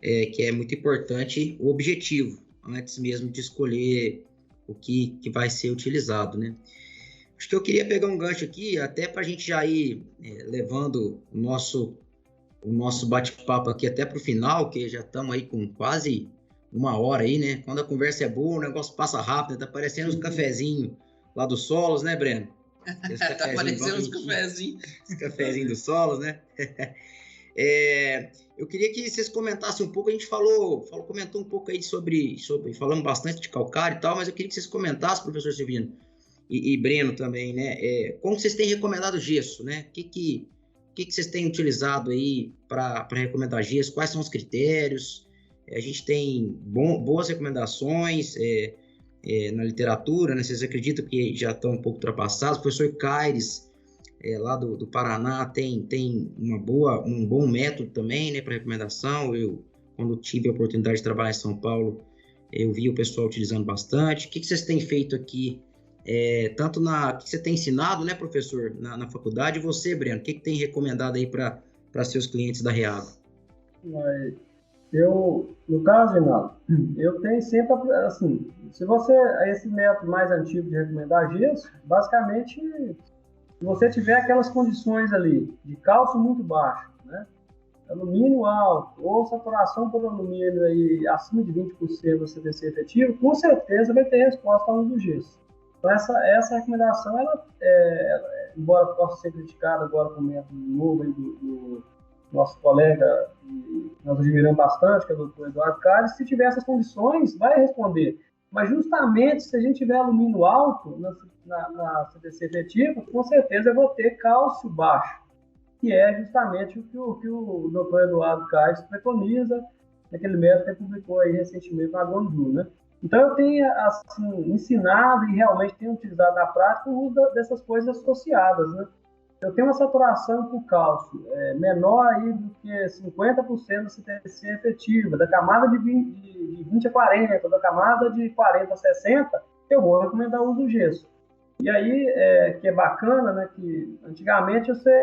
que é muito importante o objetivo, antes mesmo de escolher o que vai ser utilizado, né? Acho que eu queria pegar um gancho aqui, até para a gente já ir levando o nosso bate-papo aqui até para o final, que já estamos aí com quase 1 hora aí, né? Quando a conversa é boa, o negócio passa rápido, tá parecendo os cafezinhos lá dos solos, né, Breno? Tá parecendo os cafezinhos. Os cafezinhos dos solos, né? Eu queria que vocês comentassem um pouco, a gente comentou um pouco aí sobre falamos bastante de calcário e tal, mas eu queria que vocês comentassem, professor Silvino e Breno também, né? Como vocês têm recomendado gesso, né? O que vocês têm utilizado aí para recomendar gesso? Quais são os critérios? A gente tem boas recomendações na literatura, né? Vocês acreditam que já estão um pouco ultrapassados? O professor Caires, lá do Paraná, tem um bom método também, né, para recomendação. Eu, quando tive a oportunidade de trabalhar em São Paulo, eu vi o pessoal utilizando bastante. O que vocês têm feito aqui tanto que você tem ensinado, né, professor, na faculdade, e você, Breno, o que tem recomendado aí para seus clientes da Reagro? No caso, Reinaldo, eu tenho sempre, assim, esse método mais antigo de recomendar gesso, basicamente, se você tiver aquelas condições ali, de cálcio muito baixo, né, alumínio alto, ou saturação por alumínio aí acima de 20% do CTC efetivo, com certeza vai ter resposta ao uso do gesso. Então, essa recomendação, embora possa ser criticada agora com o método novo aí do nosso colega, que nós admiramos bastante, que é o Dr. Eduardo Carlos, se tiver essas condições, vai responder. Mas justamente se a gente tiver alumínio alto na CTC efetiva, com certeza eu vou ter cálcio baixo, que é justamente o que o Dr. Eduardo Carlos preconiza, naquele método que ele publicou aí recentemente na Gondru, né? Então eu tenho assim, ensinado e realmente tenho utilizado na prática o uso dessas coisas associadas, né? Eu tenho uma saturação por cálcio menor aí do que 50% da CTC efetiva, da camada de 20 a 40, da camada de 40 a 60, eu vou recomendar o uso do gesso. E aí, que é bacana, né, que antigamente você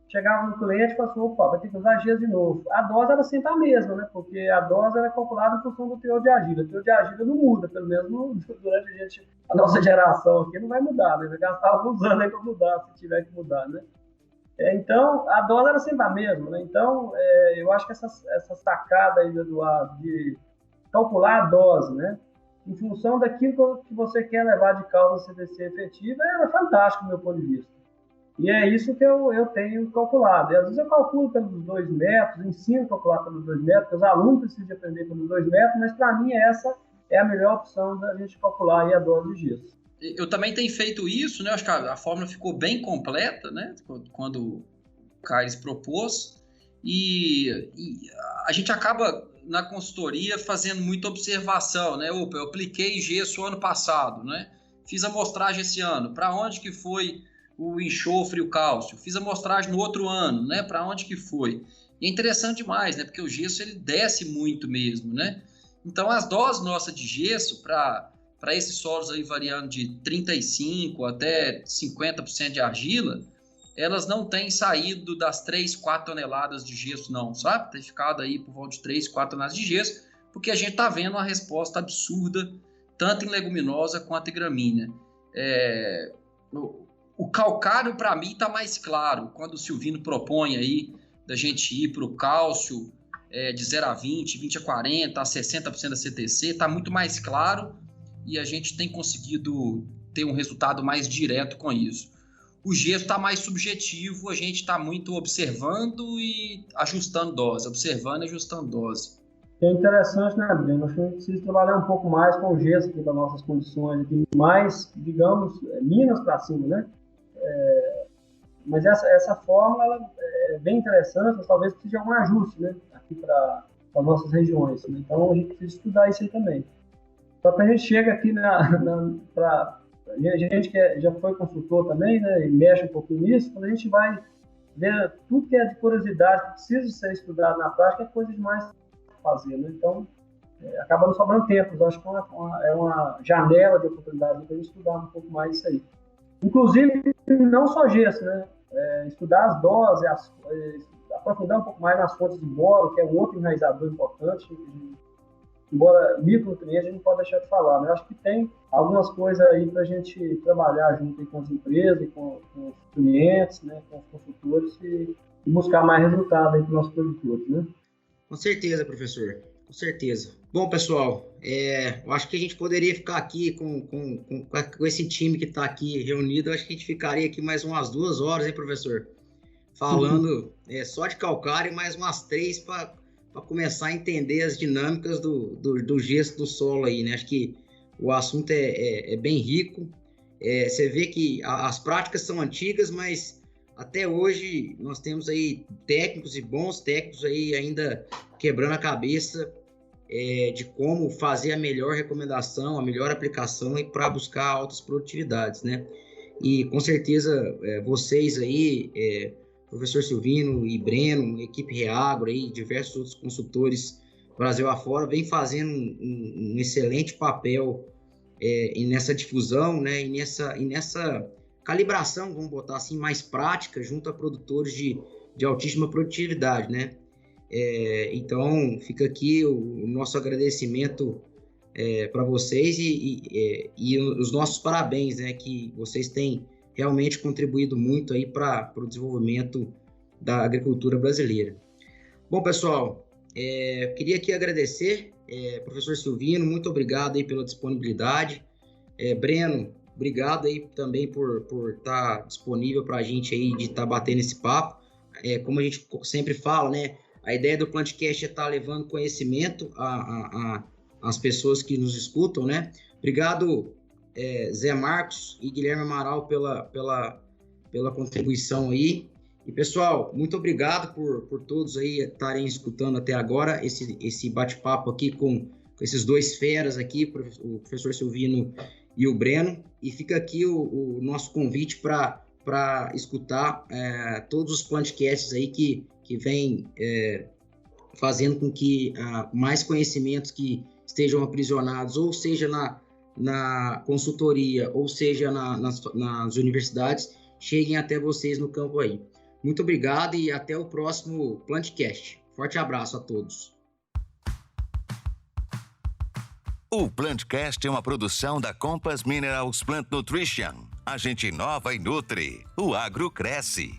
chegava no cliente e falava assim, opa, vai ter que usar gesso de novo. A dose era sempre a mesma, né, porque a dose era calculada em função do teor de argila. O teor de argila não muda, pelo menos durante a nossa geração aqui não vai mudar, né, vai gastar alguns anos aí para mudar, se tiver que mudar, né. Então, a dose era sempre a mesma, né? Então, eu acho que essa sacada aí do Eduardo de calcular a dose, né, em função daquilo que você quer levar de cálcio CTC efetiva, é fantástico do meu ponto de vista. E é isso que eu tenho calculado. E às vezes eu calculo pelos 2 métodos, ensino a calcular pelos 2 métodos, os alunos precisam de aprender pelos 2 métodos, mas para mim essa é a melhor opção da gente calcular aí a dose de gesso. Eu também tenho feito isso, né? Acho que a fórmula ficou bem completa, né? Quando o Carlos propôs. E a gente acaba, na consultoria, fazendo muita observação, né? Opa, eu apliquei gesso ano passado, né? Fiz a amostragem esse ano. Para onde que foi o enxofre e o cálcio? Fiz a amostragem no outro ano, né? Para onde que foi? E é interessante demais, né? Porque o gesso, ele desce muito mesmo, né? Então, as doses nossas de gesso, para esses solos aí variando de 35% até 50% de argila, elas não têm saído das 3, 4 toneladas de gesso não, sabe? Tem ficado aí por volta de 3, 4 toneladas de gesso, porque a gente está vendo uma resposta absurda, tanto em leguminosa quanto em gramínea. O calcário, para mim, está mais claro, quando o Silvino propõe aí da gente ir para o cálcio de 0 a 20, 20 a 40, a 60% da CTC, está muito mais claro, e a gente tem conseguido ter um resultado mais direto com isso. O gesso está mais subjetivo, a gente está muito observando e ajustando dose, observando e ajustando dose. É interessante, né, Breno? Acho que a gente precisa trabalhar um pouco mais com o gesso aqui das nossas condições, aqui, mais, digamos, Minas para cima, né? Mas essa fórmula ela é bem interessante, mas talvez precise de um ajuste, né, aqui para as nossas regiões. Né? Então a gente precisa estudar isso aí também. Só que a gente chega aqui para a gente que já foi consultor também, né, e mexe um pouquinho nisso, quando a gente vai ver tudo que é de curiosidade, que precisa ser estudado na prática, é coisa demais fazer, né? Então, acaba não sobrando tempo. Eu acho que é uma janela de oportunidade para a gente estudar um pouco mais isso aí. Inclusive, não só gesso, né? Estudar as doses, aprofundar um pouco mais nas fontes de boro, que é um outro enraizador importante, embora micronutrientes a gente não pode deixar de falar, né? Eu acho que tem algumas coisas aí para a gente trabalhar junto aí com as empresas, com os clientes, né? Com os consultores e buscar mais resultado aí para os nossos produtores, né? Com certeza, professor, com certeza. Bom, pessoal, eu acho que a gente poderia ficar aqui com esse time que está aqui reunido, eu acho que a gente ficaria aqui mais umas 2 horas, hein, professor? Falando só de calcário, mais umas 3 para começar a entender as dinâmicas do gesso do solo aí, né? Acho que o assunto é bem rico. Você vê que as práticas são antigas, mas até hoje nós temos aí técnicos e bons técnicos aí ainda quebrando a cabeça de como fazer a melhor recomendação, a melhor aplicação para buscar altas produtividades, né? E com certeza vocês aí, professor Silvino e Breno, equipe Reagro aí, diversos outros consultores Brasil afora, vem fazendo um excelente papel e nessa difusão, né, e nessa calibração, vamos botar assim, mais prática, junto a produtores de altíssima produtividade, né? Então, fica aqui o nosso agradecimento para vocês e os nossos parabéns, né? Que vocês têm realmente contribuído muito aí para o desenvolvimento da agricultura brasileira. Bom, pessoal, queria aqui agradecer, professor Silvino, muito obrigado aí pela disponibilidade. Breno, obrigado aí também por estar disponível para a gente aí de estar batendo esse papo. Como a gente sempre fala, né? A ideia do Plantcast é estar levando conhecimento às pessoas que nos escutam, né? Obrigado, Zé Marcos e Guilherme Amaral pela contribuição aí. E, pessoal, muito obrigado por todos aí estarem escutando até agora esse bate-papo aqui com esses dois feras aqui, o professor Silvino e o Breno. E fica aqui o nosso convite para escutar todos os podcasts aí que vem fazendo com que mais conhecimentos que estejam aprisionados, ou seja na consultoria, ou seja nas universidades, cheguem até vocês no campo aí. Muito obrigado e até o próximo Plantcast. Forte abraço a todos. O Plantcast é uma produção da Compass Minerals Plant Nutrition. A gente inova e nutre. O agro cresce.